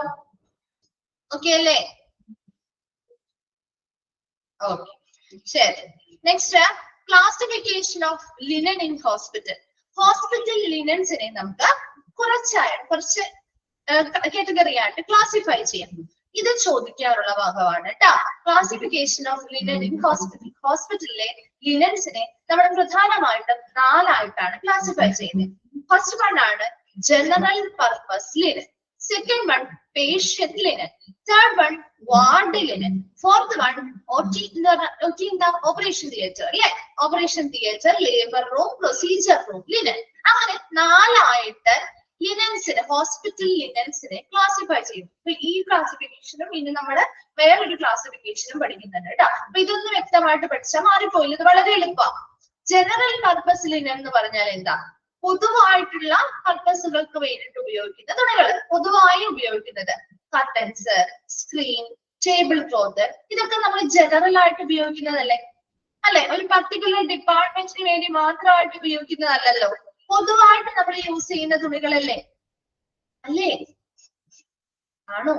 ഓക്കെ അല്ലേ? ഓക്കെ, ശരി. Next, classification of linen in hospital. Hospital ലിനൻസിനെ നമുക്ക് കുറച്ച് കാറ്റഗറി ആയിട്ട് ക്ലാസിഫൈ ചെയ്യാം. ഇത് ചോദിക്കാറുള്ള ഭാഗമാണ് കേട്ടോ. Classification of linen in hospital. ഹോസ്പിറ്റലിലെ ലിനൻസിനെ നമ്മൾ പ്രധാനമായിട്ടും 4 ആയിട്ടാണ് ക്ലാസിഫൈ ചെയ്യുന്നത്. ഫസ്റ്റ് വൺ ആണ് general purpose linen. Second one, patient linen. Third one, ward linen. Fourth one, OT in the operation theatre. Yeah, operation theatre, labor room, procedure room, linen. അങ്ങനെ 4 ആയിട്ട് ലിനൻസിനെ, ഹോസ്പിറ്റൽ ലിനൻസിനെ ക്ലാസിഫൈ ചെയ്യുന്നു. അപ്പൊ ഈ ക്ലാസിഫിക്കേഷനും ഇനി നമ്മള് വേറൊരു ക്ലാസിഫിക്കേഷനും പഠിക്കുന്നുണ്ട് കേട്ടോ. അപ്പൊ ഇതൊന്ന് വ്യക്തമായിട്ട് പഠിച്ചാൽ മാറിപ്പോയില്ല. ഇത് വളരെ എളുപ്പമാണ്. ജനറൽ പർപ്പസ് ലിനൻ എന്ന് പറഞ്ഞാൽ എന്താ? പൊതുവായിട്ടുള്ള പർപ്പസുകൾക്ക് വേണ്ടിയിട്ട് ഉപയോഗിക്കുന്ന തുണികൾ, പൊതുവായി ഉപയോഗിക്കുന്നത് കർട്ടൻസ്, സ്ക്രീൻ, ടേബിൾ ക്ലോത്ത്, ഇതൊക്കെ നമ്മൾ ജനറൽ ആയിട്ട് ഉപയോഗിക്കുന്നതല്ലേ, അല്ലെ? ഒരു പർട്ടിക്കുലർ ഡിപ്പാർട്ട്മെന്റിന് വേണ്ടി മാത്രമായിട്ട് ഉപയോഗിക്കുന്നതല്ലല്ലോ, പൊതുവായിട്ട് നമ്മൾ യൂസ് ചെയ്യുന്ന തുണികളല്ലേ, അല്ലേ? ആണോ?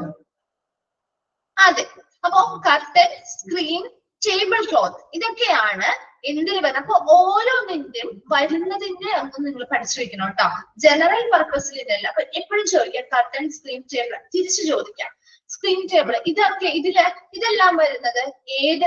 അതെ. അപ്പൊ കർട്ടൻ, സ്ക്രീൻ, ടേബിൾ ക്ലോത്ത്, ഇതൊക്കെയാണ് എന്തിൽ വരുന്നത്. അപ്പൊ ഓരോന്നിന്റെയും വരുന്നതിന്റെ ഒന്ന് നിങ്ങൾ പഠിച്ചു വെക്കണം കേട്ടോ. ജനറൽ പർപ്പസിലല്ല. അപ്പൊ എപ്പോഴും ചോദിക്കാം കർട്ടൻ, സ്ക്രീൻ, ടേബിൾ. തിരിച്ചു ചോദിക്കാം സ്ക്രീൻ, ടേബിൾ, ഇതെല്ലാം വരുന്നത് ഏത്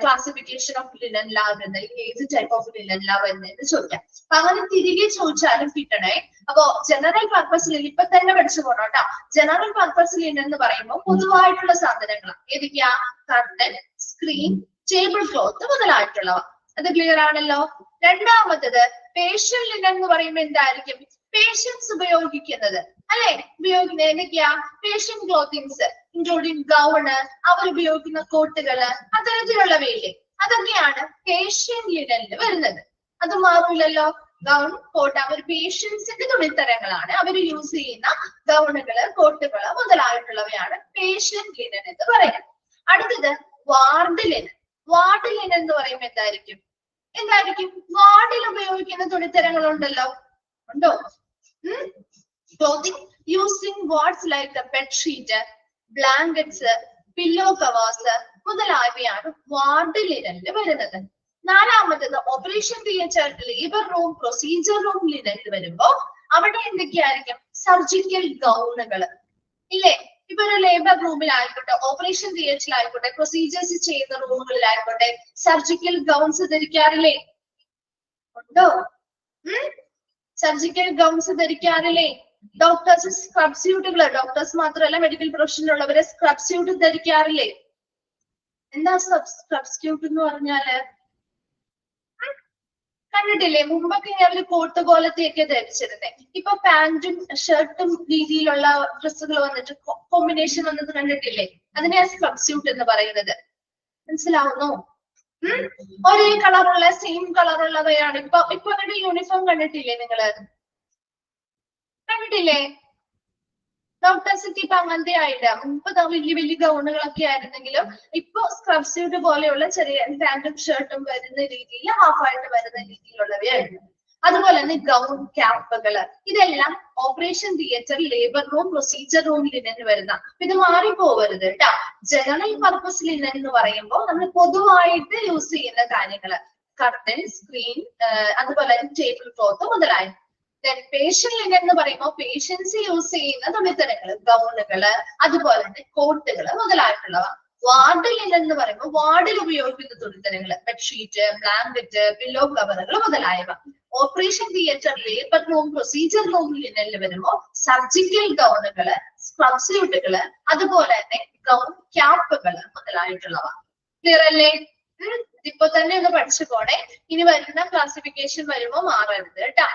ക്ലാസിഫിക്കേഷൻ ഓഫ് ലിനനിലാ വരുന്നത്, ഏത് ടൈപ്പ് ഓഫ് ലിനനിലാ വരുന്നത് എന്ന് ചോദിക്കാം. അപ്പൊ അങ്ങനെ തിരികെ ചോദിച്ചാലും കിട്ടണേ. അപ്പൊ ജനറൽ പർപ്പസ് ലിനൻ ഇപ്പൊ തന്നെ പഠിച്ചു പോകണം കേട്ടോ. ജനറൽ പർപ്പസ് ലിനൻ എന്ന് പറയുമ്പോൾ പൊതുവായിട്ടുള്ള സാധനങ്ങളാണ്. ഏതൊക്കെയാ? കർട്ടൻ, സ്ക്രീൻ, ടേബിൾ ക്ലോത്ത് മുതലായിട്ടുള്ളവ. അത് ക്ലിയർ ആണല്ലോ. രണ്ടാമത്തത് പേഷ്യന്റ് ലിനൻ എന്ന് പറയുമ്പോൾ എന്തായിരിക്കും? പേഷ്യൻസ് ഉപയോഗിക്കുന്നത്, അല്ലെ? ഉപയോഗിക്കുന്നത് ഏതൊക്കെയാ? പേഷ്യന്റ് ക്ലോത്തിങ്സ് ഇൻക്ലൂഡിങ് ഗൗണ്, അവർ ഉപയോഗിക്കുന്ന കോട്ടുകള്, അത്തരത്തിലുള്ളവയില്ലേ, അതൊക്കെയാണ് പേഷ്യന്റ് ലിനനിൽ വരുന്നത്. അത് മാറില്ലല്ലോ. ഗൗൺ, കോട്ട്, അവർ പേഷ്യൻസിന്റെ തുണിത്തരങ്ങളാണ്. അവർ യൂസ് ചെയ്യുന്ന ഗൗണുകള്, കോട്ടുകള് മുതലായിട്ടുള്ളവയാണ് പേഷ്യന്റ് ലിനൻ എന്ന് പറയുന്നത്. അടുത്തത് വാർഡ് ലിനൻ. വാർഡ് ലിനൻ എന്ന് പറയുമ്പോൾ എന്തായിരിക്കും? വാർഡിൽ ഉപയോഗിക്കുന്ന തുണിത്തരങ്ങളുണ്ടല്ലോ, ഉണ്ടോ? Clothing using wards like bedsheet, blankets, pillow covers മുതലായവയാണ് വാർഡ് ലിനനിൽ വരുന്നത്. നാലാമത്തത് operation theatre, labour room, procedure room ലിനനിൽ വരുമ്പോ അവിടെ എന്തൊക്കെയായിരിക്കും? സർജിക്കൽ ഗൗണുകള്, ഇല്ലേ? ഇപ്പൊ ഒരു ലേബർ റൂമിലായിക്കോട്ടെ, ഓപ്പറേഷൻ തിയേറ്ററിലായിക്കോട്ടെ, പ്രൊസീജിയേഴ്സ് ചെയ്യുന്ന റൂമുകളിലായിക്കോട്ടെ, സർജിക്കൽ ഗൗൺസ് ധരിക്കാറില്ലേ? ഉണ്ടോ? സർജിക്കൽ ഗൗൺസ് ധരിക്കാറില്ലേ? ഡോക്ടേഴ്സ് സ്ക്രബ് സ്യൂട്ടുകള്, ഡോക്ടേഴ്സ് മാത്രമല്ല മെഡിക്കൽ പ്രൊഫഷനിലുള്ളവരെ സ്ക്രബ് സ്യൂട്ട് ധരിക്കാറില്ലേ? എന്താ സ്ക്രബ് സ്യൂട്ട് എന്ന് പറഞ്ഞാല്? കണ്ടിട്ടില്ലേ? മുമ്പൊക്കെ അവര് കോട്ട് പോലത്തെയൊക്കെ ധരിച്ചിരുന്നേ. ഇപ്പൊ പാന്റും ഷർട്ടും രീതിയിലുള്ള ഡ്രസ്സുകൾ വന്നിട്ട് കോമ്പിനേഷൻ വന്നത് കണ്ടിട്ടില്ലേ? അതിനെയാ സ്ക്രബ് സ്യൂട്ട് എന്ന് പറയുന്നത്. മനസ്സിലാവുന്നു? ഒരേ കളറുള്ള, സെയിം കളറുള്ളവയാണ്. ഇപ്പൊ അവരുടെ യൂണിഫോം കണ്ടിട്ടില്ലേ നിങ്ങള്? കണ്ടിട്ടില്ലേ? ഡോക്ടേഴ്സ് ഇപ്പൊ അങ്ങനത്തെ ആയില്ല. മുമ്പ് വലിയ ഗൗണുകളൊക്കെ ആയിരുന്നെങ്കിലും ഇപ്പൊ സ്ക്രബ് സ്യൂട്ട് പോലെയുള്ള ചെറിയ പാന്റും ഷർട്ടും വരുന്ന രീതിയിൽ, ഹാഫായിട്ട് വരുന്ന രീതിയിലുള്ളവയായിരുന്നു. അതുപോലെ തന്നെ ഗൗൺ, ക്യാപ്പുകൾ, ഇതെല്ലാം operation theatre, labour room, procedure room linen വരുന്ന. ഇത് മാറിപ്പോവരുത് കേട്ടോ. ജനറൽ പർപ്പസ് ലിനൻ എന്ന് പറയുമ്പോൾ നമ്മൾ പൊതുവായിട്ട് യൂസ് ചെയ്യുന്ന കാര്യങ്ങൾ, കർട്ടൻ, സ്ക്രീൻ, അതുപോലെ ടേബിൾ ക്ലോത്ത് മുതലായ. പേഷ്യന്റ് ലിനൻ എന്ന് പറയുമ്പോൾ പേഷ്യൻസ് യൂസ് ചെയ്യുന്ന തുണിത്തരങ്ങൾ, ഗൗണുകള്, അതുപോലെ തന്നെ കോട്ടുകൾ മുതലായിട്ടുള്ളവ. വാർഡ് ലിനൻ എന്ന് പറയുമ്പോൾ വാർഡിൽ ഉപയോഗിക്കുന്ന തുണിത്തരങ്ങൾ, ബെഡ്ഷീറ്റ്, ബ്ലാങ്കറ്റ്, പില്ലോ കവറുകൾ മുതലായവ. Operation theatre, labour room, procedure room ലിനനിൽ വരുമ്പോൾ സർജിക്കൽ ഗൗണുകള്, സ്ക്രബ് സ്യൂട്ടുകള്, അതുപോലെ തന്നെ ഗൗൺ, ക്യാപ്പുകൾ മുതലായിട്ടുള്ളവ. ക്ലിയർ അല്ലേ? ഇപ്പൊ തന്നെ ഒന്ന് പഠിച്ചു പോണേ. ഇനി വരുന്ന ക്ലാസിഫിക്കേഷൻ വരുമ്പോ മാറരുത് കേട്ടാ.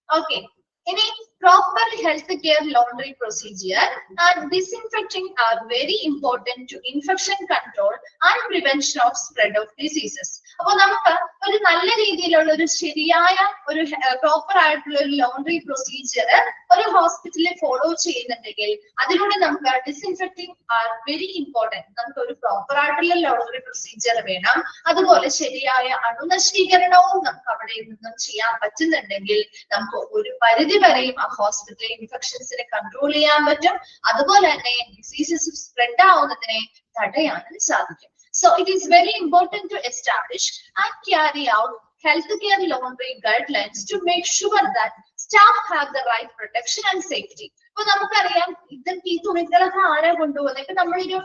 Okay. Any proper healthcare laundry procedure and disinfecting are very important to infection control and prevention of spread of diseases. അപ്പൊ നമുക്ക് ഒരു നല്ല രീതിയിലുള്ള ഒരു ശരിയായ ഒരു പ്രോപ്പർ ആയിട്ടുള്ള ഒരു ലോണ്ടറി പ്രൊസീജിയർ ഒരു ഹോസ്പിറ്റലിൽ ഫോളോ ചെയ്യുന്നുണ്ടെങ്കിൽ അതിലൂടെ നമുക്ക് ഡിസിൻഫെക്ടിങ് ആർ വെരി ഇമ്പോർട്ടന്റ്. നമുക്ക് ഒരു പ്രോപ്പർ ആയിട്ടുള്ള ലോണ്ടറി പ്രൊസീജിയർ വേണം. അതുപോലെ ശരിയായ അണുനശീകരണവും നമുക്ക് അവിടെ നിന്നും ചെയ്യാൻ പറ്റുന്നുണ്ടെങ്കിൽ നമുക്ക് ഒരു പരിധി വരെയും ആ ഹോസ്പിറ്റലിൽ ഇൻഫെക്ഷൻസിനെ കൺട്രോൾ ചെയ്യാൻ പറ്റും. അതുപോലെ തന്നെ ഡിസീസസ് സ്പ്രെഡ് ആവുന്നതിനെ തടയാനും സാധിക്കും. So it is very important to establish and carry out healthcare laundry guidelines to make sure that staff have the right protection and safety. അപ്പൊ നമുക്കറിയാം ഇതൊക്കെ ഈ തുണികളൊക്കെ ആരാ കൊണ്ടുപോകുന്നത്. ഇപ്പൊ നമ്മളൊരു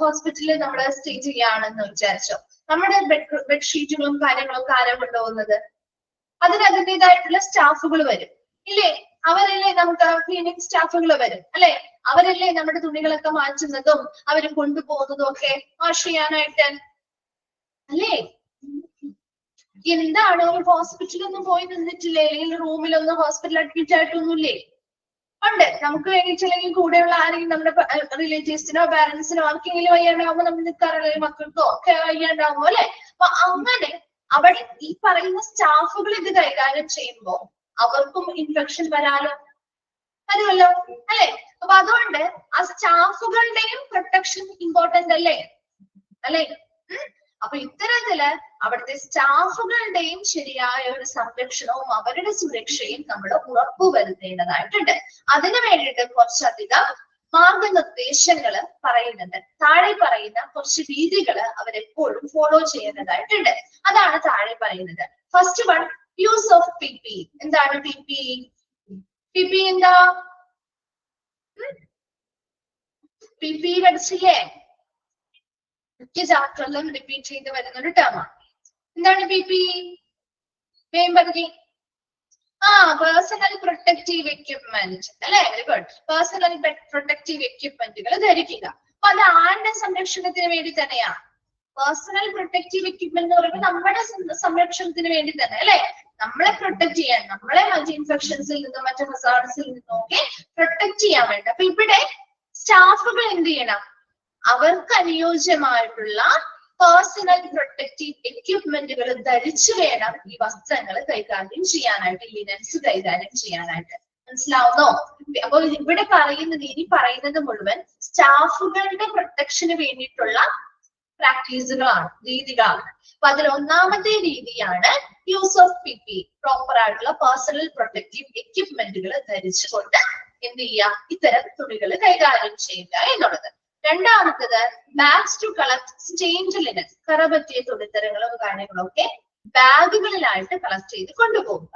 ഹോസ്പിറ്റലിൽ നമ്മൾ സ്റ്റേ ചെയ്യാണെന്ന് വിചാരിച്ചോ, നമ്മുടെ ബെഡ്ഷീറ്റുകളും കാര്യങ്ങളൊക്കെ ആരാ കൊണ്ടുപോകുന്നത്? അതിന് അതിൻ്റെതായിട്ടുള്ള സ്റ്റാഫുകൾ വരും ഇല്ലേ? അവരല്ലേ നമുക്ക് ക്ലീനിങ് സ്റ്റാഫുകൾ വരും അല്ലെ? അവരല്ലേ നമ്മുടെ തുണികളൊക്കെ മാറ്റുന്നതും അവര് കൊണ്ടുപോകുന്നതും ഒക്കെ വാഷ് ചെയ്യാനായിട്ട് അല്ലേ? എന്താണ് ഒരു ഹോസ്പിറ്റലൊന്നും പോയി നിന്നിട്ടില്ലേ? അല്ലെങ്കിൽ റൂമിലൊന്നും ഹോസ്പിറ്റൽ അഡ്മിറ്റ് ആയിട്ടൊന്നുമില്ലേ? ഉണ്ട്. നമുക്ക് വേണ്ടിയിട്ടില്ലെങ്കിൽ കൂടെയുള്ള ആരെങ്കിലും നമ്മുടെ റിലേറ്റീവ്സിനോ പാരന്റ്സിനോ ആർക്കെങ്കിലും വയ്യാണ്ടാവുമ്പോ നമ്മൾ നിൽക്കാറുള്ള മക്കൾക്കോ ഒക്കെ വയ്യാണ്ടാവുമ്പോ അല്ലെ? അപ്പൊ അങ്ങനെ അവിടെ ഈ പറയുന്ന സ്റ്റാഫുകൾ ഇത് കൈകാര്യം ചെയ്യുമ്പോ അവർക്കും ഇൻഫെക്ഷൻ വരുമല്ലോ അല്ലെ? അപ്പൊ അതുകൊണ്ട് ആ സ്റ്റാഫുകളുടെയും പ്രൊട്ടക്ഷൻ ഇമ്പോർട്ടന്റ് അല്ലേ? അപ്പൊ ഇത്തരത്തില് അവിടുത്തെ സ്റ്റാഫുകളുടെയും ശരിയായ ഒരു സംരക്ഷണവും അവരുടെ സുരക്ഷയും നമ്മൾ ഉറപ്പുവരുത്തേണ്ടതായിട്ടുണ്ട്. അതിനു വേണ്ടിയിട്ട് കുറച്ചധികം മാർഗനിർദ്ദേശങ്ങൾ പറയുന്നുണ്ട്. താഴെ പറയുന്ന കുറച്ച് രീതികൾ അവരെപ്പോഴും ഫോളോ ചെയ്യുന്നതായിട്ടുണ്ട്. അതാണ് താഴെ പറയുന്നത്. First one, use of PPE. എന്താണ് PPE? PPE എന്താ? PPE പഠിച്ചില്ലേ? മിക്ക ചാപ്റ്ററിലും റിപ്പീറ്റ് ചെയ്ത് വരുന്ന ഒരു ടേമാണ്. എന്താണ് PPE? വേഗം പറഞ്ഞേ. പേഴ്സണൽ പ്രൊട്ടക്റ്റീവ് എക്യുപ്മെന്റ് അല്ലെ? Very good. പേഴ്സണൽ പ്രൊട്ടക്റ്റീവ് എക്യുപ്മെന്റുകൾ ധരിക്കുക. അപ്പൊ അത് ആരുടെ സംരക്ഷണത്തിന് വേണ്ടി തന്നെയാ? പേഴ്സണൽ പ്രൊട്ടക്റ്റീവ് എക്യുപ്മെന്റ് എന്ന് പറയുമ്പോൾ നമ്മുടെ സംരക്ഷണത്തിന് വേണ്ടി തന്നെ അല്ലെ? നമ്മളെ പ്രൊട്ടക്ട് ചെയ്യാൻ, നമ്മളെ മറ്റ് ഇൻഫെക്ഷൻസിൽ നിന്നും മറ്റു ഹസാർഡ്സിൽ നിന്നും ഒക്കെ പ്രൊട്ടക്ട് ചെയ്യാൻ വേണ്ടി. അപ്പൊ ഇവിടെ സ്റ്റാഫുകൾ എന്ത് ചെയ്യണം? അവർക്ക് അനുയോജ്യമായിട്ടുള്ള പേഴ്സണൽ പ്രൊട്ടക്റ്റീവ് എക്യുപ്മെന്റുകൾ ധരിച്ചു വേണം ഈ വസ്ത്രങ്ങൾ കൈകാര്യം ചെയ്യാനായിട്ട്, ലിനൻസ് കൈകാര്യം ചെയ്യാനായിട്ട്. മനസ്സിലാവുന്നോ? അപ്പൊ ഇവിടെ പറയുന്നത്, ഇനി പറയുന്നത് മുഴുവൻ സ്റ്റാഫുകളുടെ പ്രൊട്ടക്ഷന് വേണ്ടിയിട്ടുള്ള പ്രാക്ടീസുകളാണ്, രീതികളാണ്. അപ്പൊ അതിൽ ഒന്നാമത്തെ രീതിയാണ് യൂസ് ഓഫ് PPE, പ്രോപ്പർ ആയിട്ടുള്ള പേഴ്സണൽ പ്രൊട്ടക്റ്റീവ് എക്യുപ്മെന്റുകൾ ധരിച്ചുകൊണ്ട് എന്ത് ചെയ്യുക? ഇത്തരം തുണികൾ കൈകാര്യം ചെയ്യുക എന്നുള്ളത്. രണ്ടാമത്തത്, bags to collect stained linen, കറ പറ്റിയ തുണിത്തരങ്ങളും കാര്യങ്ങളും ഒക്കെ ബാഗുകളിലായിട്ട് കളക്ട് ചെയ്ത് കൊണ്ടുപോകുക.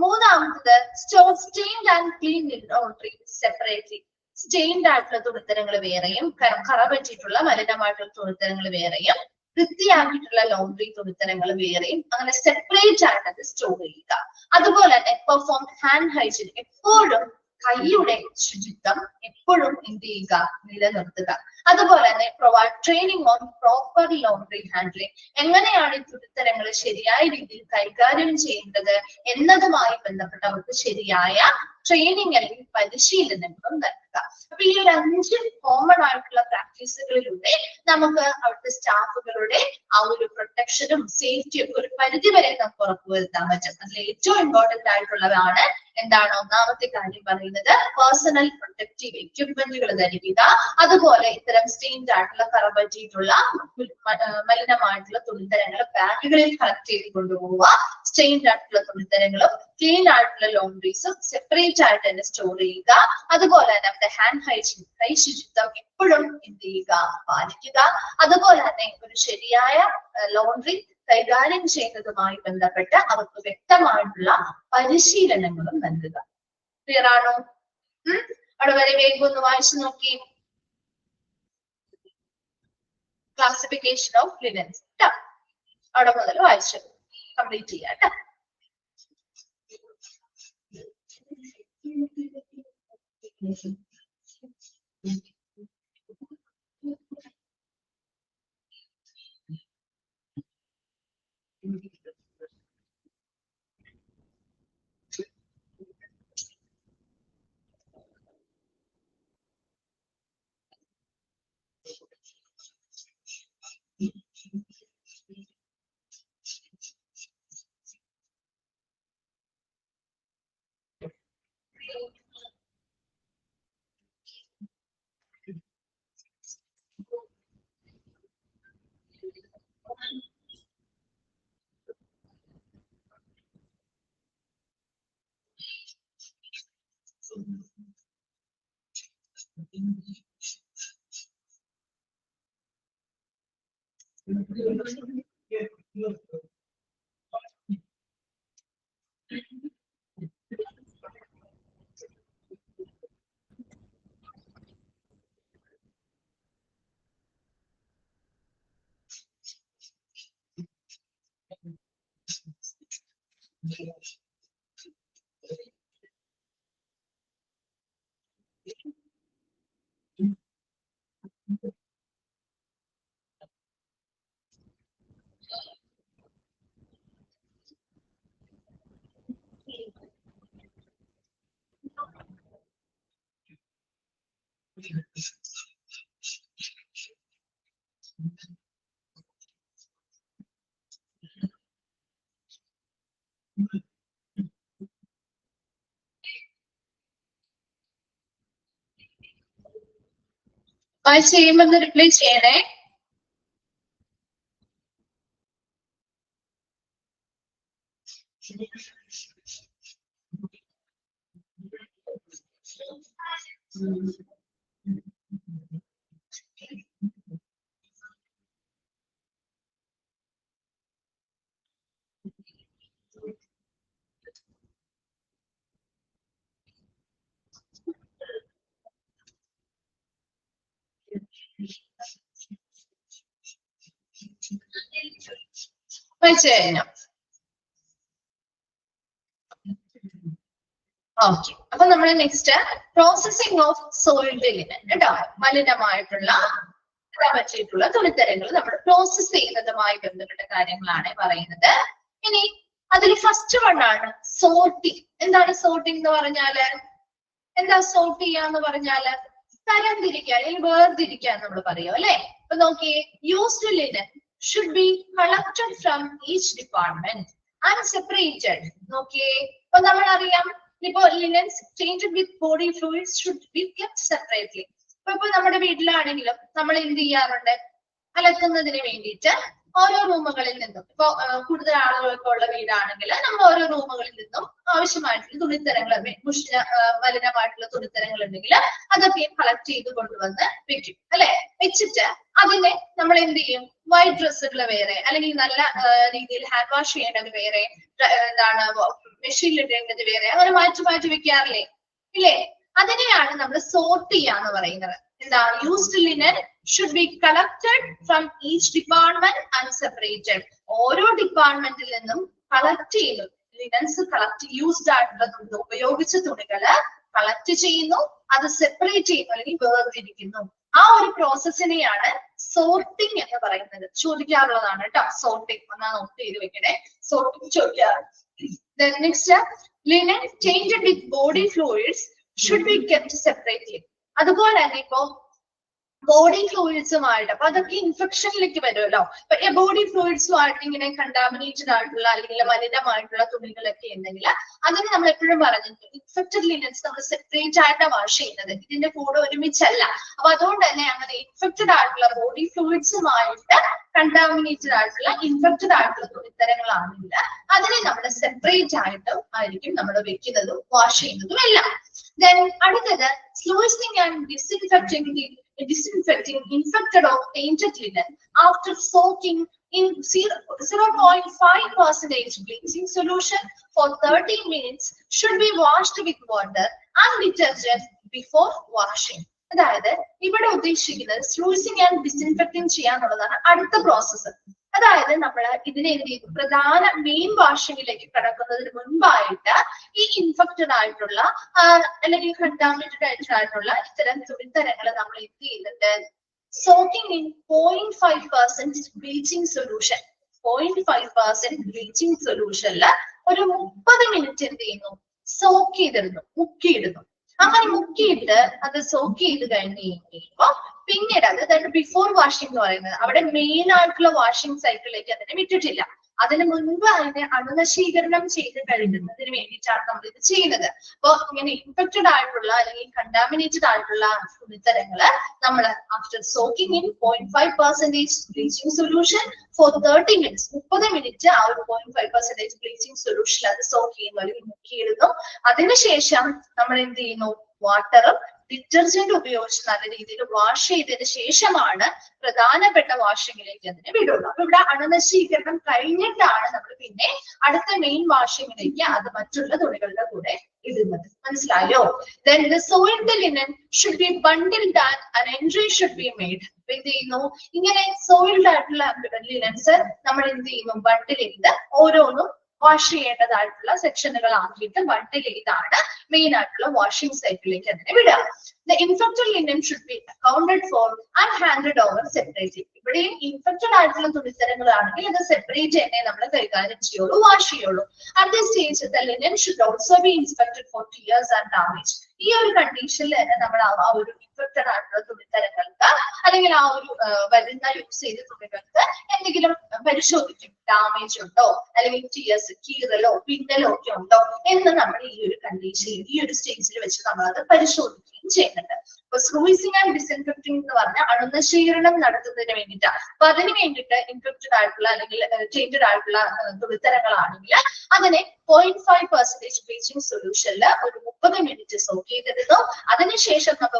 മൂന്നാമത്തത്, store stained and clean laundry separately. Stained ആയിട്ടുള്ള തുണിത്തരങ്ങൾ വേറെയും കറ പറ്റിയിട്ടുള്ള മലിനമായിട്ടുള്ള തുണിത്തരങ്ങൾ വേറെയും വൃത്തിയാക്കിയിട്ടുള്ള ലോണ്ടറി തുണിത്തരങ്ങൾ വേറെയും അങ്ങനെ സെപ്പറേറ്റ് ആയിട്ട് അത് സ്റ്റോർ ചെയ്യുക. അതുപോലെ തന്നെ പെർഫോം ഹാൻഡ് ഹൈജീൻ, എപ്പോഴും കൈയുടെ ശുചിത്വം എപ്പോഴും എന്ത് ചെയ്യുക? നിലനിർത്തുക. അതുപോലെ തന്നെ provide training on proper laundry handling, എങ്ങനെയാണ് ഈ തുണിത്തരങ്ങൾ ശരിയായ രീതിയിൽ കൈകാര്യം ചെയ്യേണ്ടത് എന്നതുമായി ബന്ധപ്പെട്ട് അവർക്ക് ശരിയായ ട്രെയിനിങ് അല്ലെങ്കിൽ പരിശീലനങ്ങളും നൽകുക. അപ്പൊ ഈ ഒരു 5 കോമൺ ആയിട്ടുള്ള പ്രാക്ടീസുകളിലൂടെ നമുക്ക് അവിടുത്തെ സ്റ്റാഫുകളുടെ ആ ഒരു പ്രൊട്ടക്ഷനും സേഫ്റ്റിയും ഒക്കെ ഒരു പരിധി വരെ നമുക്ക് ഉറപ്പുവരുത്താൻ പറ്റും. അതിൽ ഏറ്റവും ഇമ്പോർട്ടന്റ് ആയിട്ടുള്ളതാണ് എന്താണ്? ഒന്നാമത്തെ കാര്യം പറയുന്നത് പേഴ്സണൽ പ്രൊട്ടക്റ്റീവ് എക്യുപ്മെന്റുകൾ ധരിക്കുക. അതുപോലെ ഇത്തരം സ്റ്റെയിൻഡ് ആയിട്ടുള്ള കറ പറ്റിയിട്ടുള്ള മലിനമായിട്ടുള്ള തുണിത്തരങ്ങൾ ബാഗുകളിൽ വേസ്റ്റ് കളക്ട് ചെയ്ത് കൊണ്ടുപോവുക. സ്റ്റെയിൻഡ് ആയിട്ടുള്ള തുണിത്തരങ്ങളും ക്ലീൻ ആയിട്ടുള്ള ലോണ്ടറീസും സെപ്പറേറ്റ് ആയിട്ട് തന്നെ സ്റ്റോർ ചെയ്യുക. അതുപോലെ തന്നെ നമ്മുടെ ഹാൻഡ് ഹൈജീൻ, കൈ ശുചിത്വം എപ്പോഴും എന്ത് ചെയ്യുക, പാലിക്കുക. അതുപോലെ തന്നെ ഒരു ശരിയായ ലോണ്ടറി കൈകാര്യം ചെയ്യുന്നതുമായി ബന്ധപ്പെട്ട് അവർക്ക് വ്യക്തമായിട്ടുള്ള പരിശീലനങ്ങളും നൽകുക. ക്ലിയർ ആണോ? അവിടെ വരെ വേഗം ഒന്ന് വായിച്ചു നോക്കി. ക്ലാസിഫിക്കേഷൻ ഓഫ് ലിനൻസ് അവിടെ മുതൽ വായിച്ചു കംപ്ലീറ്റ് ചെയ്യാം കേട്ടോ. വായിച്ച് ചെയ്യുമ്പോൾ റിപ്ലൈ ചെയ്യണേ. വായിച്ചു കഴിഞ്ഞോ? ഓക്കെ, അപ്പൊ നമ്മൾ next processing of soiled linen കേട്ടോ. മലിനമായിട്ടുള്ള പറ്റിയിട്ടുള്ള തുണിത്തരങ്ങൾ നമ്മൾ പ്രോസസ് ചെയ്യുന്നതുമായി ബന്ധപ്പെട്ട കാര്യങ്ങളാണ് പറയുന്നത്. ഇനി അതിൽ ഫസ്റ്റ് വണ്ണാണ് സോർട്ടിങ്. എന്താണ് സോർട്ടിങ് എന്ന് പറഞ്ഞാല്? എന്താ സോർട്ട് ചെയ്യാന്ന് പറഞ്ഞാല്? തരംതിരിക്കുക അല്ലെങ്കിൽ വേർതിരിക്കുക നമ്മൾ പറയും അല്ലെ. അപ്പൊ നോക്കിയേ, used linen should be collected from each department and separated. നോക്കിയേ, അപ്പൊ നമ്മൾ അറിയാം ഇപ്പൊ linens changed with body fluids should be kept separately. ഇപ്പൊ നമ്മുടെ വീട്ടിലാണെങ്കിലും നമ്മൾ എന്ത് ചെയ്യാറുണ്ട്? അലക്കുന്നതിന് വേണ്ടിയിട്ട് ഓരോ റൂമുകളിൽ നിന്നും, ഇപ്പൊ കൂടുതൽ ആളുകളൊക്കെ ഉള്ള വീടാണെങ്കിൽ നമ്മൾ ഓരോ റൂമുകളിൽ നിന്നും ആവശ്യമായിട്ടുള്ള തുണിത്തരങ്ങൾ, മലിനമായിട്ടുള്ള തുണിത്തരങ്ങൾ ഉണ്ടെങ്കിൽ അതൊക്കെ കളക്ട് ചെയ്ത് കൊണ്ടുവന്ന് വെക്കും അല്ലെ. വെച്ചിട്ട് അതിനെ നമ്മൾ എന്ത് ചെയ്യും? വൈറ്റ് ഡ്രസ്സുകൾ വേറെ, അല്ലെങ്കിൽ നല്ല രീതിയിൽ ഹാൻഡ് വാഷ് ചെയ്യേണ്ടത് വേറെ, എന്താണ് മെഷീനിൽ ഇടേണ്ടത് വേറെ, അങ്ങനെ മാറ്റി മാറ്റി വെക്കാറില്ലേ ഇല്ലേ? അതിനെയാണ് നമ്മൾ സോർട്ട് ചെയ്യാന്ന് പറയുന്നത്. എന്താ? Used linen should be collected from each department and separated. ഓരോ ഡിപ്പാർട്ട്മെന്റിൽ നിന്നും കളക്ട് ചെയ്യുന്നു. ലിനൻസ് കളക്ട്, യൂസ്ഡ് ആയിട്ടുള്ള ഉപയോഗിച്ച തുണികള് കളക്ട് ചെയ്യുന്നു, അത് സെപ്പറേറ്റ് ചെയ്യുന്നു അല്ലെങ്കിൽ വേർതിരിക്കുന്നു. ആ ഒരു പ്രോസസ്സിനെയാണ് സോർട്ടിങ് എന്ന് പറയുന്നത്. ചോദിക്കാറുള്ളതാണ് കേട്ടോ സോർട്ടിങ്. ഒന്നാ നോട്ട് ചെയ്ത് വെക്കണേ, സോർട്ടിങ് ചോദിക്കാറുണ്ട്. Next, linen changed with body fluids should be kept separately. അതുപോലെ തന്നെ ഇപ്പോ ബോഡി ഫ്ലൂയിഡ്സുമായിട്ട്. അപ്പൊ അതൊക്കെ ഇൻഫെക്ഷനിലേക്ക് വരുമല്ലോ. അപ്പൊ ബോഡി ഫ്ലൂയിഡ്സുമായിട്ട് ഇങ്ങനെ കണ്ടാമിനേറ്റഡ് ആയിട്ടുള്ള അല്ലെങ്കിൽ മലിനമായിട്ടുള്ള തുണികളൊക്കെ ഉണ്ടെങ്കിൽ അതിന് നമ്മൾ എപ്പോഴും പറഞ്ഞിട്ടുണ്ട് ഇൻഫെക്റ്റഡ് ലിനൻസ് നമ്മൾ സെപ്പറേറ്റ് ആയിട്ട് വാഷ് ചെയ്യുന്നത്, ഇതിന്റെ കൂടെ ഒരുമിച്ചല്ല. അപ്പൊ അതുകൊണ്ട് തന്നെ അങ്ങനെ ഇൻഫെക്റ്റഡ് ആയിട്ടുള്ള ബോഡി ഫ്ലൂയിഡ്സുമായിട്ട് കണ്ടാമിനേറ്റഡ് ആയിട്ടുള്ള ഇൻഫെക്റ്റഡ് ആയിട്ടുള്ള തുണിത്തരങ്ങളാണെങ്കിൽ അതിനെ നമ്മൾ സെപ്പറേറ്റ് ആയിട്ട് ആയിരിക്കും നമ്മൾ വെക്കുന്നതും വാഷ് ചെയ്യുന്നതും എല്ലാം. Then അടുത്തത് sluicing and disinfecting infected or tainted linen after soaking in 0.5% bleaching solution for 30 minutes should be washed with water and detergent before washing. അതായത് ഇവിടെ ഉദ്ദേശിക്കുന്നത് സ്ലൂസിങ് ആൻഡ് ഡിസിൻഫെക്റ്റിംഗ് ചെയ്യാന്നുള്ളതാണ് അടുത്ത പ്രോസസ്സ്. അതായത് നമ്മൾ ഇതിനെ എന്ത് ചെയ്തു, പ്രധാന മെയിൻ വാഷിങ്ങിലേക്ക് കടക്കുന്നതിന് മുൻപായിട്ട് ഈ ഇൻഫെക്റ്റഡ് ആയിട്ടുള്ള അല്ലെങ്കിൽ കണ്ടാമിനേറ്റഡ് ആയിട്ടുള്ള ഇത്തരം തുണിത്തരങ്ങൾ നമ്മൾ എന്ത് ചെയ്യുന്നുണ്ട്, soaking in 0.5% bleaching solution, 0.5% bleaching സൊല്യൂഷനിൽ ഒരു 30 മിനിറ്റ് എന്ത് ചെയ്യുന്നു, സോക്ക് ചെയ്തിരുന്നു, മുക്കിയിടുന്നു. അങ്ങനെ മുക്കിയിട്ട് അത് സോക്ക് ചെയ്ത് കഴിഞ്ഞ് കഴിയുമ്പോ പിന്നീട് അത് ബിഫോർ വാഷിംഗ് എന്ന് പറയുന്നത് അവിടെ മെയിൻ ആയിട്ടുള്ള വാഷിംഗ് സൈക്കിളിലേക്ക് അതിനെ വിട്ടിട്ടില്ല. അതിന് മുൻപ് അതിനെ അണുനശീകരണം ചെയ്ത് കഴിയുന്നതിന് വേണ്ടിയിട്ടാണ് നമ്മൾ ഇത് ചെയ്യുന്നത്. അപ്പൊ ഇങ്ങനെ ഇൻഫെക്റ്റഡ് ആയിട്ടുള്ള അല്ലെങ്കിൽ കണ്ടാമിനേറ്റഡ് ആയിട്ടുള്ള തുണിത്തരങ്ങള് നമ്മൾ after soaking in 0.5% bleaching solution for 30 minutes, 30 minute ആ ഒരു 0.5% ബ്ലീച്ചിങ് സൊല്യൂഷൻ അത് സോക്ക് ചെയ്യുന്നു അല്ലെങ്കിൽ മുക്കിയിടുന്നു. അതിനുശേഷം നമ്മൾ എന്ത് ചെയ്യുന്നു, വാട്ടറും ഡിറ്റർജന്റ് ഉപയോഗിച്ച് നല്ല രീതിയിൽ വാഷ് ചെയ്തതിന് ശേഷമാണ് പ്രധാനപ്പെട്ട വാഷിങ്ങിലേക്ക് അതിനെ വിടുള്ളൂ. അപ്പൊ ഇവിടെ അണുനശീകരണം കഴിഞ്ഞിട്ടാണ് നമ്മൾ പിന്നെ അടുത്ത മെയിൻ വാഷിങ്ങിലേക്ക് അത് മറ്റുള്ള തുണികളുടെ കൂടെ ഇടുന്നത്. മനസ്സിലായോ? Then the soiled linen should be bundled and an entry should be made. എന്ത് ചെയ്യുന്നു, ഇങ്ങനെ സോയിൽഡ് ആയിട്ടുള്ള ലിനൻസ് നമ്മൾ എന്ത് ചെയ്യുന്നു, ബണ്ടിൽ ചെയ്ത് ഓരോന്നും വാഷ് ചെയ്യേണ്ടതായിട്ടുള്ള സെക്ഷനുകൾ ആക്കിയിട്ട് ബണ്ടിൽ ചെയ്താണ് മെയിൻ ആയിട്ടുള്ള വാഷിംഗ് സൈക്കിളിലേക്ക് അതിനെ വിടുക. The infected linen should be accounted for and handed over separately. ഇവിടെയും ഇൻഫെക്റ്റഡ് ആയിട്ടുള്ള തുണിത്തരങ്ങളാണെങ്കിൽ ഇത് സെപ്പറേറ്റ് തന്നെ നമ്മൾ കൈകാര്യം ചെയ്യുള്ളൂ, വാഷ് ചെയ്യുള്ളൂ. At this stage the linen should also be inspected for tears and damage. ഈ ഒരു കണ്ടീഷനിൽ തന്നെ നമ്മൾ ആ ഒരു ഇൻഫെക്റ്റഡ് ആയിട്ടുള്ള തുണിത്തരങ്ങൾക്ക് അല്ലെങ്കിൽ ആ ഒരു വരുന്ന യൂസ് ചെയ്ത തുണികൾക്ക് എന്തെങ്കിലും പരിശോധിക്കും, ഡാമേജ് ഉണ്ടോ അല്ലെങ്കിൽ ടിയേഴ്സ്, കീറലോ പിന്നലോ ഒക്കെ ഉണ്ടോ എന്ന് നമ്മൾ ഈ ഒരു കണ്ടീഷനിൽ ഈ ഒരു സ്റ്റേജിൽ വെച്ച് നമ്മൾ അത് പരിശോധിക്കുകയും ചെയ്യുന്നുണ്ട്. അപ്പൊ സ്ലൂയിസിങ് ആൻഡ് ഡിസിൻഫെക്റ്റിംഗ് എന്ന് പറഞ്ഞാൽ അണുനശീകരണം നടത്തുന്നതിന് വേണ്ടിയിട്ടാണ്. അപ്പൊ അതിന് വേണ്ടിയിട്ട് ഇൻഫെക്റ്റഡ് ആയിട്ടുള്ള അല്ലെങ്കിൽ ടേന്റഡ് ആയിട്ടുള്ള തുണിത്തരങ്ങളാണെങ്കിൽ അതിനെ 0.5% ബ്ലീച്ചിങ് സൊല്യൂഷനിൽ ഒരു 30 മിനിറ്റ് സോക്ക് ചെയ്തിരുന്നു. അതിനുശേഷം നമ്മൾ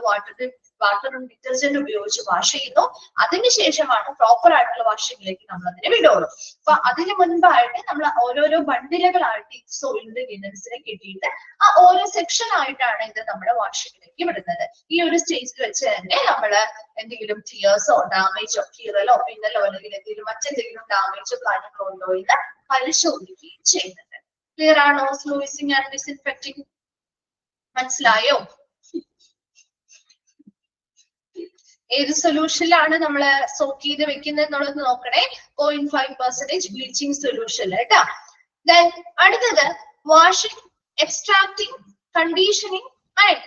വാട്ടറും ഡിറ്റർജന്റ് ഉപയോഗിച്ച് വാഷ് ചെയ്യുന്നു. അതിനുശേഷമാണ് പ്രോപ്പർ ആയിട്ടുള്ള വാഷിങ്ങിലേക്ക് നമ്മൾ അതിനെ വിടുള്ളൂ. അപ്പൊ അതിന് മുൻപായിട്ട് നമ്മൾ ഓരോരോ ബണ്ടിലുകളായിട്ട് ഈ സോയിൽഡ് ലിനൻസിനെ കിട്ടിയിട്ട് ആ ഓരോ സെക്ഷൻ ആയിട്ടാണ് ഇത് നമ്മുടെ വാഷിങ്ങിലേക്ക് വിടുന്നത്. ഈ ഒരു സ്റ്റേജിൽ വെച്ച് തന്നെ നമ്മൾ എന്തെങ്കിലും ടിയേഴ്സോ ഡാമേജോ കീറലോ പിന്നലോ അല്ലെങ്കിൽ എന്തെങ്കിലും മറ്റെന്തെങ്കിലും ഡാമേജോ കാര്യങ്ങളോ ഉണ്ടോ എന്ന് പരിശോധിക്കുകയും ചെയ്യുന്നുണ്ട്. ക്ലിയർ ആണോ? സ്ലൂയിസിങ് ആൻഡ് ഡിസിൻഫെക്റ്റിംഗ് മനസ്സിലായോ? ഏത് സൊല്യൂഷനിലാണ് നമ്മൾ സോക്ക് ചെയ്ത് വെക്കുന്നത് എന്നുള്ളത് നോക്കണേ. 0.5% ബ്ലീച്ചിങ് സൊല്യൂഷൻ കേട്ടോ. ദെൻ അടുത്തത് വാഷിംഗ്, എക്സ്ട്രാക്ടിങ്, കണ്ടീഷനിങ് ആൻഡ്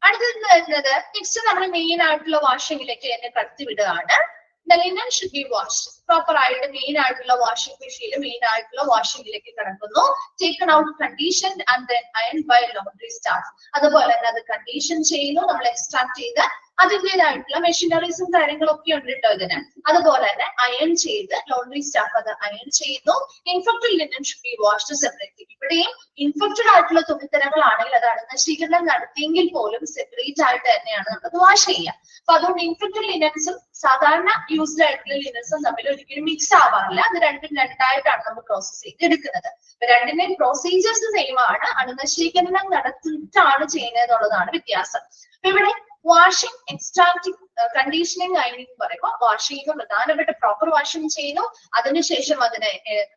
അടുത്തത് വരുന്നത് നെക്സ്റ്റ് നമ്മൾ മെയിൻ ആയിട്ടുള്ള വാഷിങ്ങിലേക്ക് തന്നെ കടത്തി വിടുകയാണ്. The linen should be washed. Proper ആയിട്ട് മെയിൻ ആയിട്ടുള്ള വാഷിംഗ് മെഷീനിൽ മെയിൻ ആയിട്ടുള്ള വാഷിങ്ങിലേക്ക് കടക്കുന്നു. Taken out, conditioned and then ironed by laundry staff. അതുപോലെ തന്നെ അത് കണ്ടീഷൻ ചെയ്യുന്നു, നമ്മൾ എക്സ്ട്രാക്ട് ചെയ്ത് അതിൻ്റെതായിട്ടുള്ള മെഷീനറീസും കാര്യങ്ങളൊക്കെ ഉണ്ട് കേട്ടോ ഇതിന്. അതുപോലെ തന്നെ അയൺ ചെയ്ത് ലോണ്ടറി സ്റ്റാഫ് അത് അയൺ ചെയ്യുന്നു. Infected linen should B washed separately. ഇവിടെയും ഇൻഫെക്റ്റഡ് ആയിട്ടുള്ള തുണിത്തരങ്ങളാണെങ്കിൽ അത് അണുനശീകരണം നടത്തിയെങ്കിൽ പോലും സെപ്പറേറ്റ് ആയിട്ട് തന്നെയാണ് നമ്മളത് വാഷ് ചെയ്യുക. അപ്പൊ അതുകൊണ്ട് ഇൻഫെക്റ്റഡ് ലിനൻസും സാധാരണ യൂസ്ഡ് ആയിട്ടുള്ള ലിനൻസും തമ്മിൽ ഒരിക്കലും മിക്സ് ആവാറില്ല. അത് രണ്ടും രണ്ടായിട്ടാണ് നമ്മൾ പ്രോസസ് ചെയ്തെടുക്കുന്നത്. രണ്ടിന്റെയും പ്രൊസീജിയേഴ്സ് സെയിം ആണ്, അണുനശീകരണം നടത്തിയിട്ടാണ് ചെയ്യുന്നത് എന്നുള്ളതാണ് വ്യത്യാസം. അപ്പൊ ഇവിടെ വാഷിംഗ്, എക്സ്ട്രാക്ടിങ്, കണ്ടീഷനിങ്, അയണിങ് പറയുമ്പോൾ വാഷ് ചെയ്യുമ്പോൾ പ്രധാനപ്പെട്ട പ്രോപ്പർ വാഷിംഗ് ചെയ്യുന്നു. അതിനുശേഷം അതിനെ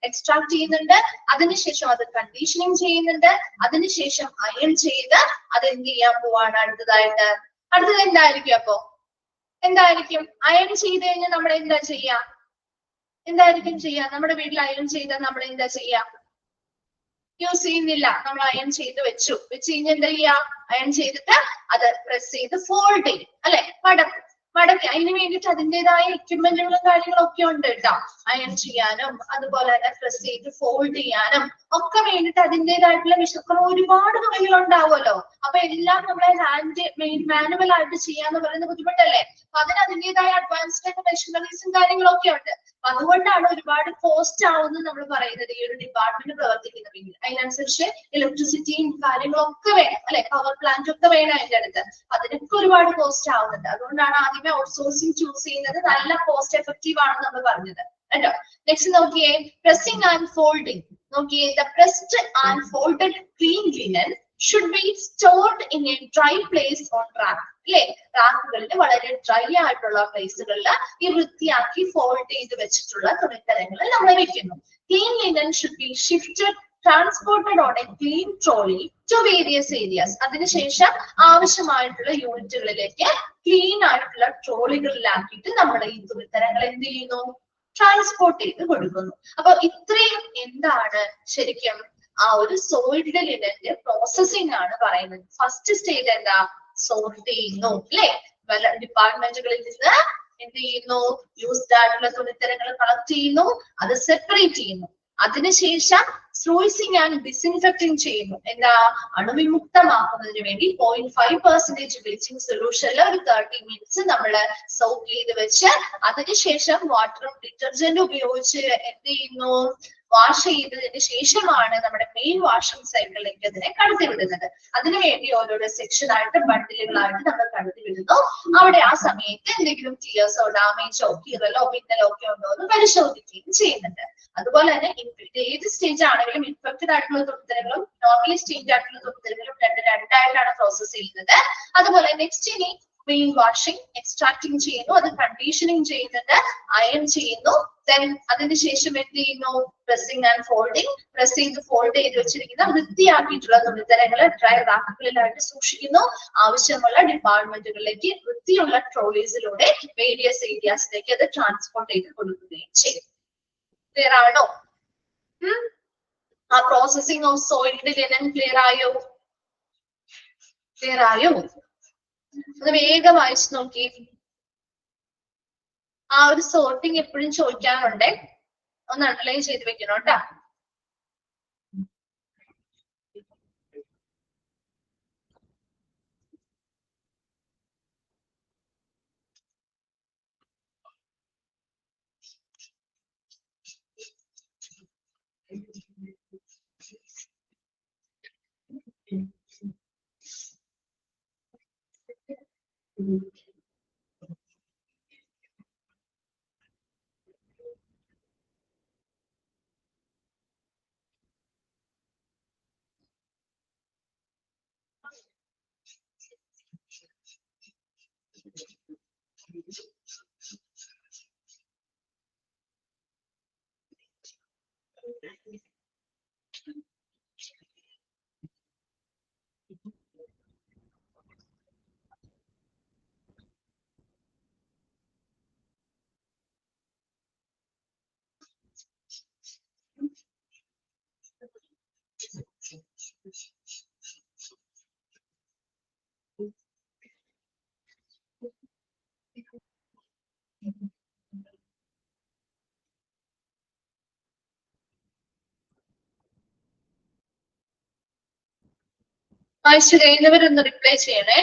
എക്സ്ട്രാക്ട് ചെയ്യുന്നുണ്ട്. അതിനുശേഷം അത് കണ്ടീഷനിങ് ചെയ്യുന്നുണ്ട്. അതിനുശേഷം അയൺ ചെയ്ത് അത് എന്ത് ചെയ്യാൻ പോവാണ് അടുത്തത് എന്തായിരിക്കും? അപ്പോ എന്തായിരിക്കും? അയൺ ചെയ്ത് കഴിഞ്ഞാൽ നമ്മൾ എന്താ ചെയ്യാ? നമ്മുടെ വീട്ടിൽ അയൺ ചെയ്താൽ നമ്മൾ എന്താ ചെയ്യാ? യൂസ് ചെയ്യുന്നില്ല, നമ്മൾ അയൺ ചെയ്ത് വെച്ച് കഴിഞ്ഞാൽ എന്താ ചെയ്യാ? അയൺ ചെയ്തിട്ട് അത് പ്രസ് ചെയ്ത് ഫോൾഡ് ചെയ്യും അല്ലെ, മടക്കി അതിന് വേണ്ടിയിട്ട് അതിൻ്റെതായ എക്യുപ്മെന്റുകളും കാര്യങ്ങളും ഒക്കെ ഉണ്ട് കേട്ടോ. അയൺ ചെയ്യാനും അതുപോലെ തന്നെ പ്രസ് ചെയ്ത് ഫോൾഡ് ചെയ്യാനും ഒക്കെ വേണ്ടിയിട്ട് അതിൻ്റെതായിട്ടുള്ള ഒരുപാട് തുണികളുണ്ടാവുമല്ലോ. അപ്പൊ എല്ലാം നമ്മളെ ഹാൻഡ് മാനുവൽ ആയിട്ട് ചെയ്യാന്ന് പറയുന്നത് ബുദ്ധിമുട്ടല്ലേ. അപ്പൊ അതിന് അതിൻ്റെതായ അഡ്വാൻസ്ഡ് ആയിട്ട് മെഷീനറീസും കാര്യങ്ങളൊക്കെ ഉണ്ട്. അപ്പൊ അതുകൊണ്ടാണ് ഒരുപാട് കോസ്റ്റ് ആവുന്നത് നമ്മൾ പറയുന്നത് ഈ ഒരു ഡിപ്പാർട്ട്മെന്റ് പ്രവർത്തിക്കുന്നുണ്ടെങ്കിൽ. അതിനനുസരിച്ച് ഇലക്ട്രിസിറ്റിയും കാര്യങ്ങളൊക്കെ വേണം അല്ലെ, പവർ പ്ലാന്റ് ഒക്കെ വേണം അതിന്റെ അടുത്ത്. അതിനൊക്കെ ഒരുപാട് കോസ്റ്റ് ആവുന്നുണ്ട്. അതുകൊണ്ടാണ് ആദ്യമേ ഔട്ട്സോഴ്സിംഗ് ചൂസ് ചെയ്യുന്നത്. നല്ല കോസ്റ്റ് എഫക്റ്റീവ് ആണെന്ന് നമ്മൾ പറഞ്ഞത് കേട്ടോ. നെക്സ്റ്റ് നോക്കിയേ, പ്രസിംഗ് ആൻഡ് ഫോൾഡിംഗ്. നോക്കിയേ, the pressed and folded clean linen should be stored in A dry place on rack. അല്ലെ, റാക്കുകളിൽ വളരെ ഡ്രൈ ആയിട്ടുള്ള പ്ലേസുകളിൽ ഈ വൃത്തിയാക്കി ഫോൾഡ് ചെയ്ത് വെച്ചിട്ടുള്ള തുണിത്തരങ്ങൾ നമ്മൾ വെക്കുന്നു. Clean linen should be shifted transported on a clean trolley to various areas. അതിനുശേഷം ആവശ്യമായിട്ടുള്ള യൂണിറ്റുകളിലേക്ക് ക്ലീൻ ആയിട്ടുള്ള ട്രോളികളിലാക്കിയിട്ട് നമ്മൾ ഈ തുണിത്തരങ്ങൾ എന്ത് ചെയ്യുന്നു, ട്രാൻസ്പോർട്ട് ചെയ്ത് കൊടുക്കുന്നു. അപ്പൊ ഇത്രയും എന്താണ് ശരിക്കും ആ ഒരു സോയിൽഡ് ലിനന്റെ പ്രോസസ്സിംഗ് ആണ് പറയുന്നത്. ഫസ്റ്റ് സ്റ്റേജ് എന്താ, സോർട്ട് ചെയ്യുന്നു അല്ലെ, പല ഡിപ്പാർട്ട്മെന്റുകളിൽ നിന്ന് എന്ത് ചെയ്യുന്നു, യൂസ്ഡ് ആയിട്ടുള്ള തുണിത്തരങ്ങൾ കളക്ട് ചെയ്യുന്നു, അത് സെപ്പറേറ്റ് ചെയ്യുന്നു. അതിനുശേഷം സ്ലൂയിസിങ് ആൻഡ് ഡിസിൻഫെക്റ്റിംഗ് ചെയ്യുന്നു. എന്താ, അണുവിമുക്തമാക്കുന്നതിന് വേണ്ടി 0.5% ബ്ലീച്ചിങ് സൊല്യൂഷനിൽ ഒരു 30 മിനിറ്റ്സ് നമ്മൾ സോക്ക് ചെയ്ത് വെച്ച് അതിനുശേഷം വാട്ടറും ഡിറ്റർജന്റും ഉപയോഗിച്ച് എന്ത് ചെയ്യുന്നു, വാഷ് ചെയ്തതിന് ശേഷമാണ് നമ്മുടെ മെയിൻ വാഷിംഗ് സൈക്കിളിലേക്ക് അതിനെ കടത്തിവിടുന്നത്. അതിനുവേണ്ടി ഓരോരോ സെക്ഷൻ ആയിട്ട് ബണ്ടിലുകളായിട്ട് നമ്മൾ കടത്തിവിടുന്നു. അവിടെ ആ സമയത്ത് എന്തെങ്കിലും ടീയേഴ്സോ ഡാമേജോ കീറലോ പിന്നലോ ഒക്കെ ഉണ്ടോ എന്ന് പരിശോധിക്കുകയും ചെയ്യുന്നുണ്ട്. അതുപോലെ തന്നെ ഏത് സ്റ്റേജ് ആണെങ്കിലും ഇൻഫെക്റ്റഡ് ആയിട്ടുള്ള തുണിത്തരങ്ങളും നോർമലി സ്റ്റേജ് ആയിട്ടുള്ള തുണിത്തരങ്ങളും രണ്ടായിട്ടാണ് പ്രോസസ് ചെയ്യുന്നത്. അതുപോലെ നെക്സ്റ്റ് ഇനി മെയിൻ വാഷിംഗ്, എക്സ്ട്രാക്ടിങ് ചെയ്യുന്നു, അത് കണ്ടീഷനിങ് ചെയ്യുന്നുണ്ട്, അയൺ ചെയ്യുന്നു. ദെൻ അതിനുശേഷം എന്ത് ചെയ്യുന്നു, പ്രസിംഗ് ആൻഡ് ഫോൾഡിങ്. പ്രസ് ചെയ്ത് ഫോൾഡ് ചെയ്ത് വെച്ചിരിക്കുന്ന വൃത്തിയാക്കിയിട്ടുള്ള തുണിത്തരങ്ങൾ ഡ്രൈ റാക്കുകളിലായിട്ട് സൂക്ഷിക്കുന്നു. ആവശ്യമുള്ള ഡിപ്പാർട്ട്മെന്റുകളിലേക്ക് വൃത്തിയുള്ള ട്രോളീസിലൂടെ വേരിയസ് ഏരിയാസിലേക്ക് അത് ട്രാൻസ്പോർട്ട് ചെയ്ത് കൊടുക്കുകയും ചെയ്യും. ക്ലിയർ ആണോ? ആ processing of soiled linen clear ആയോ? ക്ലിയർ ആയോ? അത് വേഗം വായിച്ചു നോക്കി. ആ ഒരു സോർട്ടിങ് എപ്പോഴും ചോദിക്കാറുണ്ട്, ഒന്ന് അണ്ടർലൈൻ ചെയ്ത് വെക്കണം കേട്ടോ. വായിച്ചു കഴിഞ്ഞവരൊന്ന് റിപ്ലൈ ചെയ്യണേ.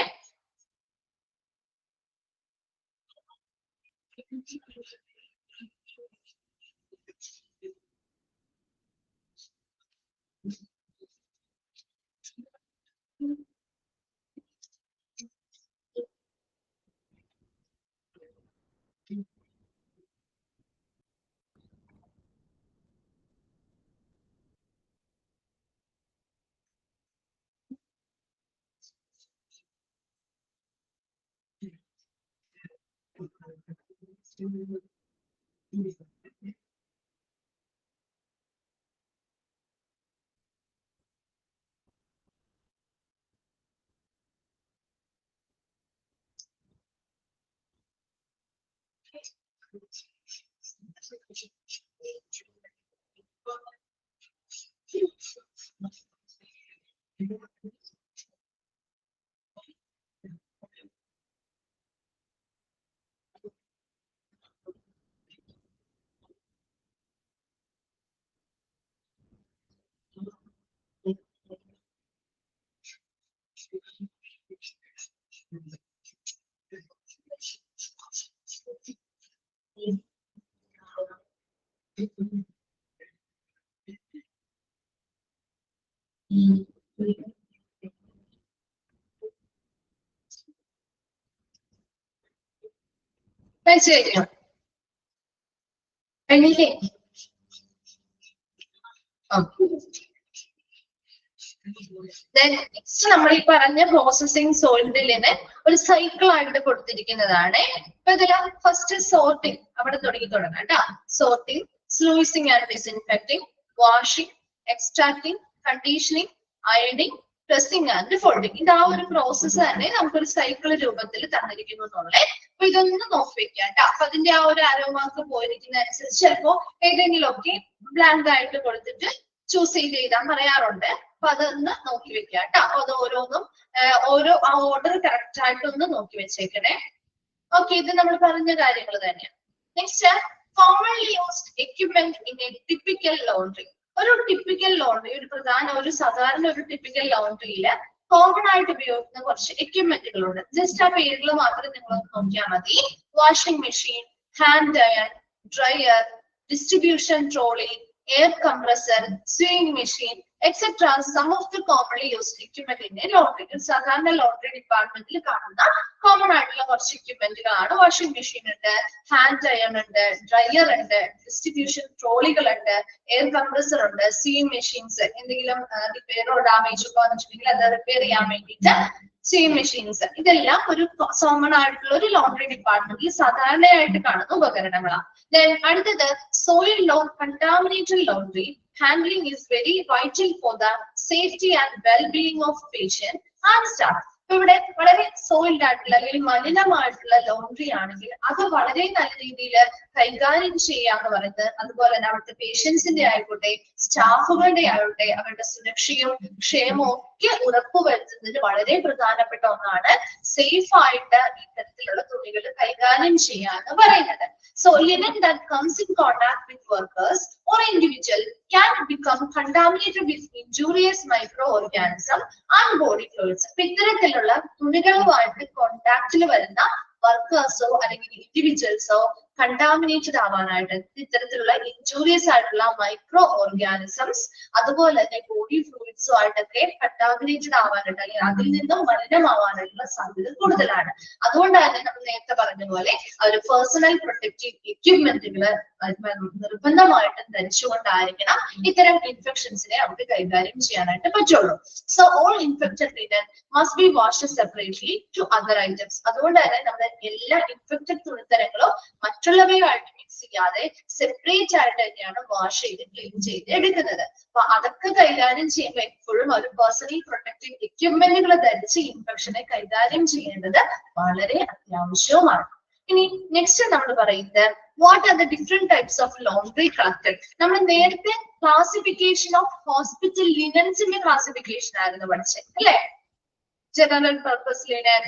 കഴിച്ചു കഴിഞ്ഞോ? കഴിഞ്ഞില്ലേ? നെക്സ്റ്റ് നമ്മൾ ഈ പറഞ്ഞ പ്രോസസിങ് സോയിലിന് ഒരു സൈക്കിൾ ആയിട്ട് കൊടുത്തിരിക്കുന്നതാണ്. ഇപ്പൊ ഇതില് ഫസ്റ്റ് സോർട്ടിങ് അവിടെ തുടങ്ങാം കേട്ടോ. Sorting, sluicing and disinfecting, washing, extracting, conditioning, അയണിങ്, പ്രസിംഗ് ആൻഡ് ഫോൾഡിങ്. ഇത് ആ ഒരു പ്രോസസ്സ് തന്നെ നമുക്കൊരു സൈക്കിൾ രൂപത്തിൽ തന്നിരിക്കുന്നു എന്നുള്ളത്. അപ്പൊ ഇതൊന്ന് നോക്കി വെക്കാം കേട്ടോ. അപ്പൊ അതിന്റെ ആ ഒരു ആരോ മാർക്ക് പോയിരിക്കുന്ന അനുസരിച്ച് ചിലപ്പോ ഏതെങ്കിലുമൊക്കെ ബ്ലാങ്ക് ആയിട്ട് കൊടുത്തിട്ട് ചൂസ് ചെയ്ത് എഴുതാൻ പറയാറുണ്ട്. അപ്പൊ അതൊന്ന് നോക്കി വെക്കാം കേട്ടോ. അത് ഓരോന്നും ഓരോ ആ ഓർഡർ കറക്റ്റ് ആയിട്ടൊന്ന് നോക്കി വെച്ചേക്കണേ. ഓക്കെ, ഇത് നമ്മൾ പറഞ്ഞ കാര്യങ്ങൾ തന്നെയാണ്. Next, commonly used equipment in A typical laundry. ഒരു ടിപ്പിക്കൽ ലോണ്ടറി, ഒരു സാധാരണ ഒരു ടിപ്പിക്കൽ ലോണ്ടറിയില് കോമൺ ആയിട്ട് ഉപയോഗിക്കുന്ന കുറച്ച് എക്യുപ്മെന്റുകളുണ്ട്. ജസ്റ്റ് ആ പേരുകൾ മാത്രം നിങ്ങൾ നോക്കിയാൽ മതി. Washing machine, hand iron, dryer, distribution trolley, air compressor, swing machine, etcetera. Some of the commonly used equipment in laundry. സാധാരണ ലോണ്ടറി ഡിപ്പാർട്ട്മെന്റിൽ കാണുന്ന കോമൺ ആയിട്ടുള്ള കുറച്ച് എക്യുപ്മെന്റുകളാണ്. വാഷിംഗ് മെഷീൻ ഉണ്ട്, ഹാൻഡ് അയൺ ഉണ്ട്, ഡ്രയർ ഉണ്ട്, ഡിസ്ട്രിബ്യൂഷൻ ട്രോളികൾ ഉണ്ട്, എയർ കംപ്രസർ ഉണ്ട്, സ്വിംഗ് മെഷീൻസ്, എന്തെങ്കിലും റിപ്പയറോ ഡാമേജോ വന്നിട്ടുണ്ടെങ്കിൽ അത് റിപ്പയർ ചെയ്യാൻ വേണ്ടിയിട്ട് സ്വിംഗ് മെഷീൻസ്. ഇതെല്ലാം ഒരു കോമൺ ആയിട്ടുള്ള ഒരു ലോണ്ടറി ഡിപ്പാർട്ട്മെന്റിൽ സാധാരണയായിട്ട് കാണുന്ന ഉപകരണങ്ങളാണ്. അടുത്തത്, soil or contaminated laundry handling is very vital for the safety and well-being of patient and staff. ഇവിടെ വളരെ സോയിൽഡ് ആയിട്ടുള്ള അല്ലെങ്കിൽ മലിനമായിട്ടുള്ള ലോണ്ടറി ആണെങ്കിൽ അത് വളരെ നല്ല രീതിയിൽ കൈകാര്യം ചെയ്യാന്ന് പറയുന്നത്, അതുപോലെ തന്നെ അവിടുത്തെ പേഷ്യൻസിന്റെ ആയിക്കോട്ടെ സ്റ്റാഫുകളുടെ ആയിക്കോട്ടെ അവരുടെ സുരക്ഷയും ക്ഷേമവും ഒക്കെ ഉറപ്പുവരുത്തുന്നതിന് വളരെ പ്രധാനപ്പെട്ട ഒന്നാണ് സേഫ് ആയിട്ട് ഇത്തരത്തിലുള്ള തുണികൾ കൈകാര്യം ചെയ്യാന്ന് പറയുന്നത്. So linen that comes in contact with workers or individual can become contaminated with injurious microorganisms and body fluids. ഇത്തരത്തിലുള്ള തുണികളുമായിട്ട് കോണ്ടാക്റ്റിൽ വരുന്ന വർക്കേഴ്സോ അല്ലെങ്കിൽ ഇൻഡിവിജ്വൽസോ കണ്ടാമിനേറ്റഡ് ആവാനായിട്ട് ഇത്തരത്തിലുള്ള ഇൻജൂറിയസ് ആയിട്ടുള്ള മൈക്രോ ഓർഗാനിസംസ് അതുപോലെ തന്നെ ബോഡി ഫ്ലൂയിഡ്സോ ആയിട്ടൊക്കെ കണ്ടാമിനേറ്റഡ് ആവാനായിട്ട് അല്ലെങ്കിൽ അതിൽ നിന്നും മലിനമാവാനായിട്ടുള്ള സാധ്യത കൂടുതലാണ്. അതുകൊണ്ട് തന്നെ നമ്മൾ നേരത്തെ പറഞ്ഞ പോലെ ഒരു പേഴ്സണൽ പ്രൊട്ടക്റ്റീവ് എക്യുപ്മെന്റുകൾ നിർബന്ധമായിട്ടും ധരിച്ചുകൊണ്ടായിരിക്കണം ഇത്തരം ഇൻഫെക്ഷൻസിനെ നമുക്ക് കൈകാര്യം ചെയ്യാനായിട്ട് പറ്റുള്ളൂ. So all infected linen must be washed separately to other items. അതുകൊണ്ട് തന്നെ നമ്മുടെ എല്ലാ ഇൻഫെക്റ്റഡ് തുണിത്തരങ്ങളും മറ്റുള്ളവയുമായിട്ട് മിക്സ് ചെയ്യാതെ സെപ്പറേറ്റ് ആയിട്ട് തന്നെയാണ് വാഷ് ചെയ്ത് ക്ലീൻ ചെയ്ത് എടുക്കുന്നത്. അപ്പൊ അതൊക്കെ കൈകാര്യം ചെയ്യുമ്പോൾ എപ്പോഴും ഒരു പേഴ്സണൽ പ്രൊട്ടക്റ്റീവ് എക്യുപ്മെന്റുകൾ ധരിച്ച് ഇൻഫെക്ഷനെ കൈകാര്യം ചെയ്യേണ്ടത് വളരെ അത്യാവശ്യവുമാണ്. ഇനി നെക്സ്റ്റ് നമ്മൾ പറയുന്നത് what are the different types of laundry collected. നമ്മൾ നേരത്തെ ക്ലാസിഫിക്കേഷൻ ഓഫ് ഹോസ്പിറ്റൽ ലിനൻസിന്റെ ക്ലാസിഫിക്കേഷൻ ആയിരുന്നു പഠിച്ചത് അല്ലെ? General purpose linen,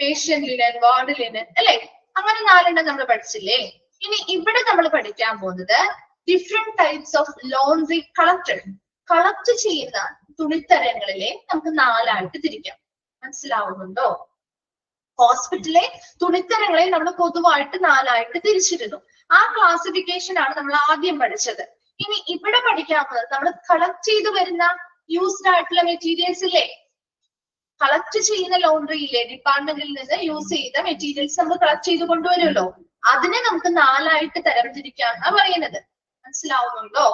patient linen, ward linen അല്ലെ? അങ്ങനെ 4 നമ്മൾ പഠിച്ചില്ലേ? ഇനി ഇവിടെ നമ്മൾ പഠിക്കാൻ പോകുന്നത് different types of laundry collected. Collect ചെയ്യുന്ന തുണിത്തരങ്ങളിലെ നമുക്ക് 4 ആയിട്ട് തിരിക്കാം. മനസ്സിലാവുന്നുണ്ടോ? ഹോസ്പിറ്റലിലെ തുണിത്തരങ്ങളെ നമ്മൾ പൊതുവായിട്ട് 4 ആയിട്ട് തിരിച്ചിരുന്നു. ആ ക്ലാസിഫിക്കേഷൻ ആണ് നമ്മൾ ആദ്യം പഠിച്ചത്. ഇനി ഇവിടെ പഠിക്കാൻ പോകുന്നത് നമ്മൾ കളക്ട് ചെയ്ത് വരുന്ന യൂസ്ഡ് ആയിട്ടുള്ള മെറ്റീരിയൽസ് ഇല്ലേ? കളക്ട് ചെയ്യുന്ന ലോണ്ടറിയിലെ ഡിപ്പാർട്ട്മെന്റിൽ നിന്ന് യൂസ് ചെയ്ത മെറ്റീരിയൽസ് നമ്മൾ കളക്ട് ചെയ്ത് കൊണ്ടുവരുമല്ലോ, അതിനെ നമുക്ക് 4 ആയിട്ട് തരംതിരിക്കാന്നാ പറയുന്നത്. മനസ്സിലാവുന്നുണ്ടോ?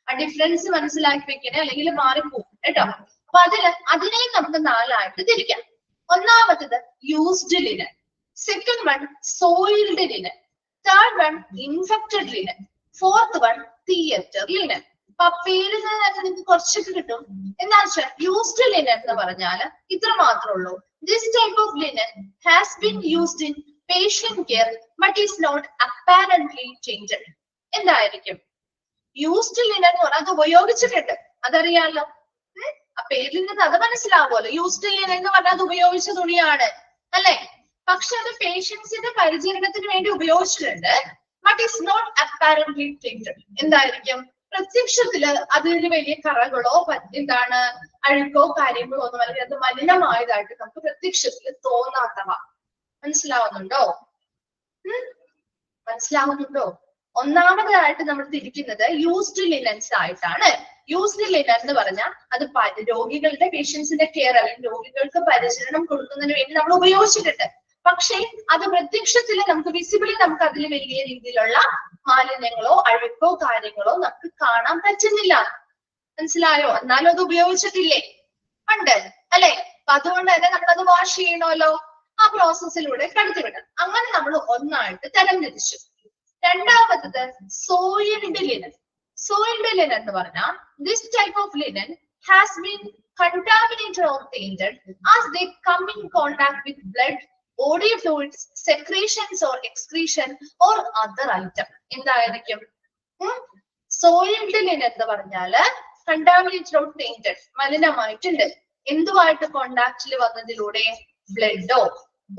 ആ ഡിഫറൻസ് മനസ്സിലാക്കി വെക്കണേ, അല്ലെങ്കിൽ മാറിപ്പോകും കേട്ടോ. അപ്പൊ അതിനെ നമുക്ക് 4 ആയിട്ട് തിരിക്കാം. ഒന്നാമത്തത് used linen, second one soiled linen, third one infected linen, fourth one theatre linen. അപ്പൊ ആ പേര് നിങ്ങൾക്ക് കുറച്ചൊക്കെ കിട്ടും. എന്താ വെച്ചാൽ യൂസ്ഡ് ലിനൻ എന്ന് പറഞ്ഞാൽ ഇത്ര മാത്രമേ ഉള്ളൂ. This type of linen has been used in patient care but is not apparently changed. എന്തായിരിക്കും യൂസ്ഡ് ലിനൻ എന്ന് പറഞ്ഞാൽ? അത് ഉപയോഗിച്ചിട്ടുണ്ട്, അതറിയാലോ. ആ പേരിൽ നിന്ന് അത് മനസ്സിലാവുമല്ലോ. യൂസ്ഡ് ലിനൻ എന്ന് പറഞ്ഞാൽ അത് ഉപയോഗിച്ച തുണിയാണ് അല്ലെ? പക്ഷെ അത് പേഷ്യൻസിന്റെ പരിചരണത്തിന് വേണ്ടി ഉപയോഗിച്ചിട്ടുണ്ട്, but is not apparently changed. എന്തായിരിക്കും? പ്രത്യക്ഷത്തില് അതിന് വലിയ കറകളോ എന്താണ് അഴുക്കോ കാര്യങ്ങളോ ഒന്നും അല്ലെങ്കിൽ അത് മലിനമായതായിട്ട് നമുക്ക് പ്രത്യക്ഷത്തിൽ തോന്നാത്തവ. മനസ്സിലാവുന്നുണ്ടോ? മനസ്സിലാവുന്നുണ്ടോ? ഒന്നാമതായിട്ട് നമ്മൾ തിരിക്കുന്നത് യൂസ്ഡ് ലിനൻസ് ആയിട്ടാണ്. യൂസ്ഡ് ലിനൻ എന്ന് പറഞ്ഞാൽ അത് രോഗികളുടെ പേഷ്യൻസിന്റെ കെയർ അല്ലെങ്കിൽ രോഗികൾക്ക് പരിചരണം കൊടുക്കുന്നതിന് വേണ്ടി നമ്മൾ ഉപയോഗിച്ചിട്ടുണ്ട്. പക്ഷേ അത് പ്രത്യക്ഷത്തിൽ നമുക്ക് വിസിബിളി നമുക്ക് അതിൽ വലിയ രീതിയിലുള്ള മാലിന്യങ്ങളോ അഴുക്കോ കാര്യങ്ങളോ നമുക്ക് കാണാൻ പറ്റുന്നില്ല. മനസ്സിലായോ? എന്നാലും അത് ഉപയോഗിച്ചിട്ടില്ലേ? ഉണ്ട് അല്ലെ? അപ്പൊ അതുകൊണ്ട് തന്നെ നമ്മളത് വാഷ് ചെയ്യണമല്ലോ. ആ പ്രോസസ്സിലൂടെ കടത്തിവിടണം. അങ്ങനെ നമ്മൾ ഒന്നായിട്ട് തരംതിരിച്ചു. രണ്ടാമത്തത് സോയിൽഡ് ലിനൻ. സോയിൽഡ് ലിനൻ എന്ന് പറഞ്ഞാൽ this type of linen has been contaminated or tainted as they come in contact with blood, body fluids, secretions or excretion or other item. എന്തായിരിക്കും? സോയിൽഡ് ലിനൻ എന്ന് പറഞ്ഞാല് contaminated or tainted, മലിനമായിട്ടുണ്ട്. എന്തുമായിട്ട് കോണ്ടാക്റ്റിൽ വന്നതിലൂടെ? ബ്ലഡോ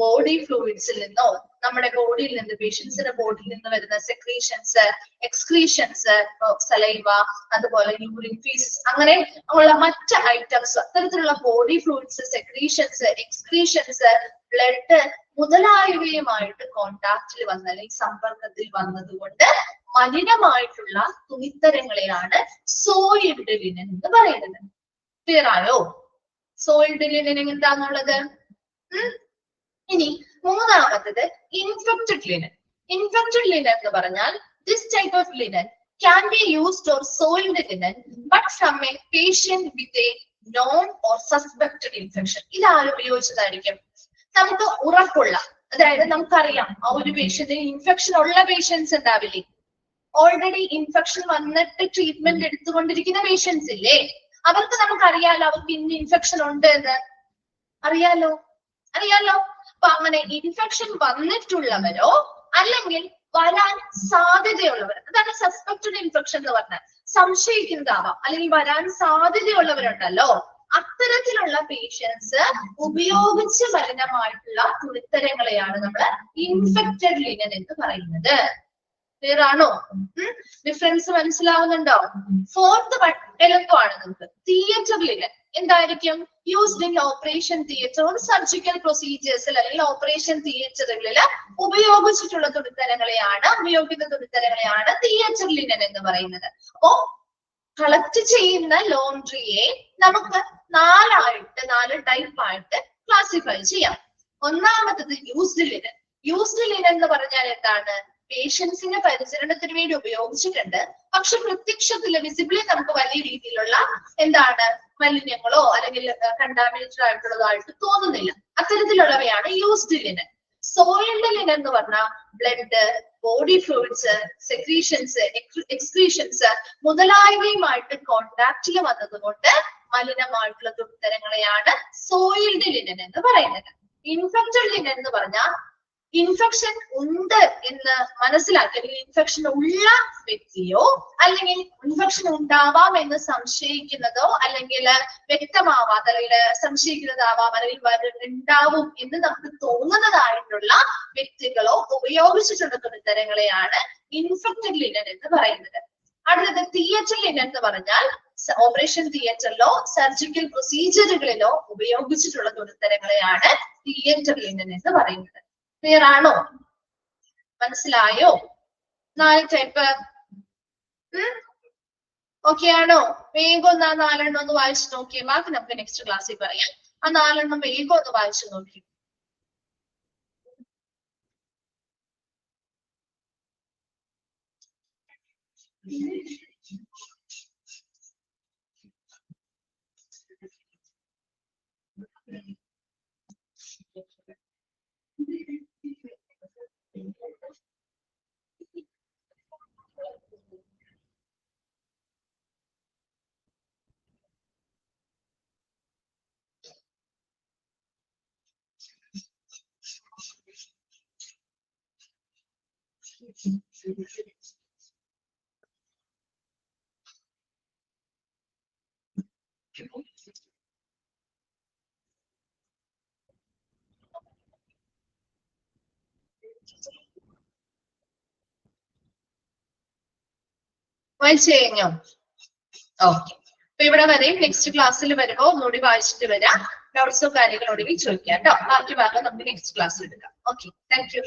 ബോഡി ഫ്ലൂയിഡ്സിൽ നിന്നോ, നമ്മുടെ ബോഡിയിൽ നിന്ന് പേഷ്യൻസിന്റെ ബോഡിയിൽ നിന്ന് വരുന്ന സെക്രീഷൻസ്, എക്സ്ക്രീഷൻസ്, സലൈവ, അതുപോലെ യൂറിൻ ഫീസസ്, അങ്ങനെ ഉള്ള മറ്റ് ഐറ്റംസ്, അത്തരത്തിലുള്ള ബോഡി ഫ്ലൂയിഡ്സ്, സെക്രീഷൻസ്, എക്സ്ക്രീഷൻസ്, ബ്ലഡ് മുതലായവയുമായിട്ട് കോണ്ടാക്റ്റിൽ വന്ന അല്ലെങ്കിൽ സമ്പർക്കത്തിൽ വന്നതുകൊണ്ട് മലിനമായിട്ടുള്ള തുണിത്തരങ്ങളെയാണ് സോയിൽഡ് ലിനൻ എന്ന് പറയുന്നത്. ക്ലിയർ ആയോ? സോയിൽഡ് ലിനൻ എന്താന്നുള്ളത്? ഇനി മൂന്നാമത്തത് ഇൻഫെക്റ്റഡ് ലിനൻ. ഇൻഫെക്റ്റഡ് ലിനൻ എന്ന് പറഞ്ഞാൽ this type of linen can be used or soiled linen but from a patient with a known or suspected infection. ഇതാരും ഉപയോഗിച്ചതായിരിക്കും? നമുക്ക് ഉറപ്പുള്ള, അതായത് നമുക്കറിയാം ആ ഒരു പേഷ്യന്റിന് ഇൻഫെക്ഷൻ ഉള്ള പേഷ്യൻസ് ഉണ്ടാവില്ലേ? ഓൾറെഡി ഇൻഫെക്ഷൻ വന്നിട്ട് ട്രീറ്റ്മെന്റ് എടുത്തുകൊണ്ടിരിക്കുന്ന പേഷ്യൻസ് ഇല്ലേ? അവർക്ക് നമുക്കറിയാലോ അവർക്ക് ഇന്ന് ഇൻഫെക്ഷൻ ഉണ്ട് എന്ന് അറിയാലോ. അപ്പൊ അങ്ങനെ ഇൻഫെക്ഷൻ വന്നിട്ടുള്ളവരോ അല്ലെങ്കിൽ വരാൻ സാധ്യതയുള്ളവർ, അതാണ് സസ്പെക്റ്റഡ് ഇൻഫെക്ഷൻ എന്ന് പറഞ്ഞാൽ. സംശയിക്കുന്നതാവാം അല്ലെങ്കിൽ വരാൻ സാധ്യതയുള്ളവരുണ്ടല്ലോ, അത്തരത്തിലുള്ള പേഷ്യൻസ് ഉപയോഗിച്ച് മലിനമായിട്ടുള്ള തുണിത്തരങ്ങളെയാണ് നമ്മൾ ഇൻഫെക്റ്റഡ് ലിനൻ എന്ന് പറയുന്നത്. ക്ലിയർ ആണോ? ഡിഫറൻസ് മനസ്സിലാവുന്നുണ്ടോ? ഫോർത്ത് എളുപ്പമാണ് നമുക്ക്. തിയേറ്റർ ലിനൻ എന്തായിരിക്കും? Used in operation theatre or surgical പ്രൊസീജിയേഴ്സിൽ അല്ലെങ്കിൽ ഓപ്പറേഷൻ തിയേറ്ററുകളിൽ ഉപയോഗിക്കുന്ന തുണിത്തരങ്ങളെയാണ് തിയേറ്റർ ലിനൻ എന്ന് പറയുന്നത്. അപ്പോ കളക്ട് ചെയ്യുന്ന ലോണ്ട്രിയെ നമുക്ക് നാല് ടൈപ്പായിട്ട് ക്ലാസിഫൈ ചെയ്യാം. ഒന്നാമത്തത് യൂസ്ഡ് ലിനൻ. യൂസ്ഡ് ലിനൻ എന്ന് പറഞ്ഞാൽ എന്താണ്? പേഷ്യൻസിന്റെ പരിചരണത്തിന് വേണ്ടി ഉപയോഗിച്ചിട്ടുണ്ട്, പക്ഷെ പ്രത്യക്ഷത്തില് വിസിബിളി നമുക്ക് വലിയ രീതിയിലുള്ള എന്താണ് മലിന്യങ്ങളോ അല്ലെങ്കിൽ കണ്ടാമിനേറ്റഡ് ആയിട്ടുള്ളതായിട്ട് തോന്നുന്നില്ല. അത്തരത്തിലുള്ളവയാണ് യൂസ്ഡ് ലിനൻ. സോയിൽഡ് ലിനൻ എന്ന് പറഞ്ഞാൽ ബ്ലഡ്, ബോഡി ഫ്ലൂയിഡ്സ്, സെക്രീഷൻസ്, എക്സ്ക്രീഷൻസ് മുതലായവയുമായിട്ട് കോണ്ടാക്റ്റിൽ വന്നതുകൊണ്ട് മലിനമായിട്ടുള്ള തുണിത്തരങ്ങളെയാണ് സോയിൽഡ് ലിനൻ എന്ന് പറയുന്നത്. ഇൻഫെക്റ്റഡ് ലിനൻ എന്ന് പറഞ്ഞാൽ ഇൻഫെക്ഷൻ ഉണ്ട് എന്ന് മനസ്സിലാക്കി അല്ലെങ്കിൽ ഇൻഫെക്ഷൻ ഉള്ള വ്യക്തിയോ അല്ലെങ്കിൽ ഇൻഫെക്ഷൻ ഉണ്ടാവാം എന്ന് സംശയിക്കുന്നതോ അല്ലെങ്കിൽ വ്യക്തമാവാത്ത അല്ലെങ്കിൽ സംശയിക്കുന്നതാവാം അല്ലെങ്കിൽ ഉണ്ടാവും എന്ന് നമുക്ക് തോന്നുന്നതായിട്ടുള്ള വ്യക്തികളോ ഉപയോഗിച്ചിട്ടുള്ള തുണിത്തരങ്ങളെയാണ് ഇൻഫെക്റ്റഡ് ലിനൻ എന്ന് പറയുന്നത്. അടുത്തത് തിയേറ്റർ ലിനൻ എന്ന് പറഞ്ഞാൽ ഓപ്പറേഷൻ തിയേറ്ററിലോ സർജിക്കൽ പ്രൊസീജിയറുകളിലോ ഉപയോഗിച്ചിട്ടുള്ള തുണിത്തരങ്ങളെയാണ് തിയേറ്റർ ലിനൻ എന്ന് പറയുന്നത്. ക്ലിയർ ആണോ? മനസ്സിലായോ? 4 ടൈപ്പ് ഓക്കെ ആണോ? വേഗം ഒന്ന് ആ 4 ഒന്ന് വായിച്ചു നോക്കിയേ. ബാക്കി നമുക്ക് നെക്സ്റ്റ് ക്ലാസ്സിൽ പറയാം. ആ 4 വേഗം ഒന്ന് വായിച്ചു നോക്കി. വായിച്ചു കഴിഞ്ഞോ? ഓക്കെ. അപ്പൊ ഇവിടെ വരെയും നെക്സ്റ്റ് ക്ലാസ്സിൽ വരുമ്പോ ഒന്നുകൂടി വായിച്ചിട്ട് വരാം. ഡൗട്ട്സോ കാര്യങ്ങളോട് ചോദിക്കാം കേട്ടോ. ബാക്കി ഭാഗം നമുക്ക് നെക്സ്റ്റ് ക്ലാസ്സിൽ എടുക്കാം. Okay, thank you.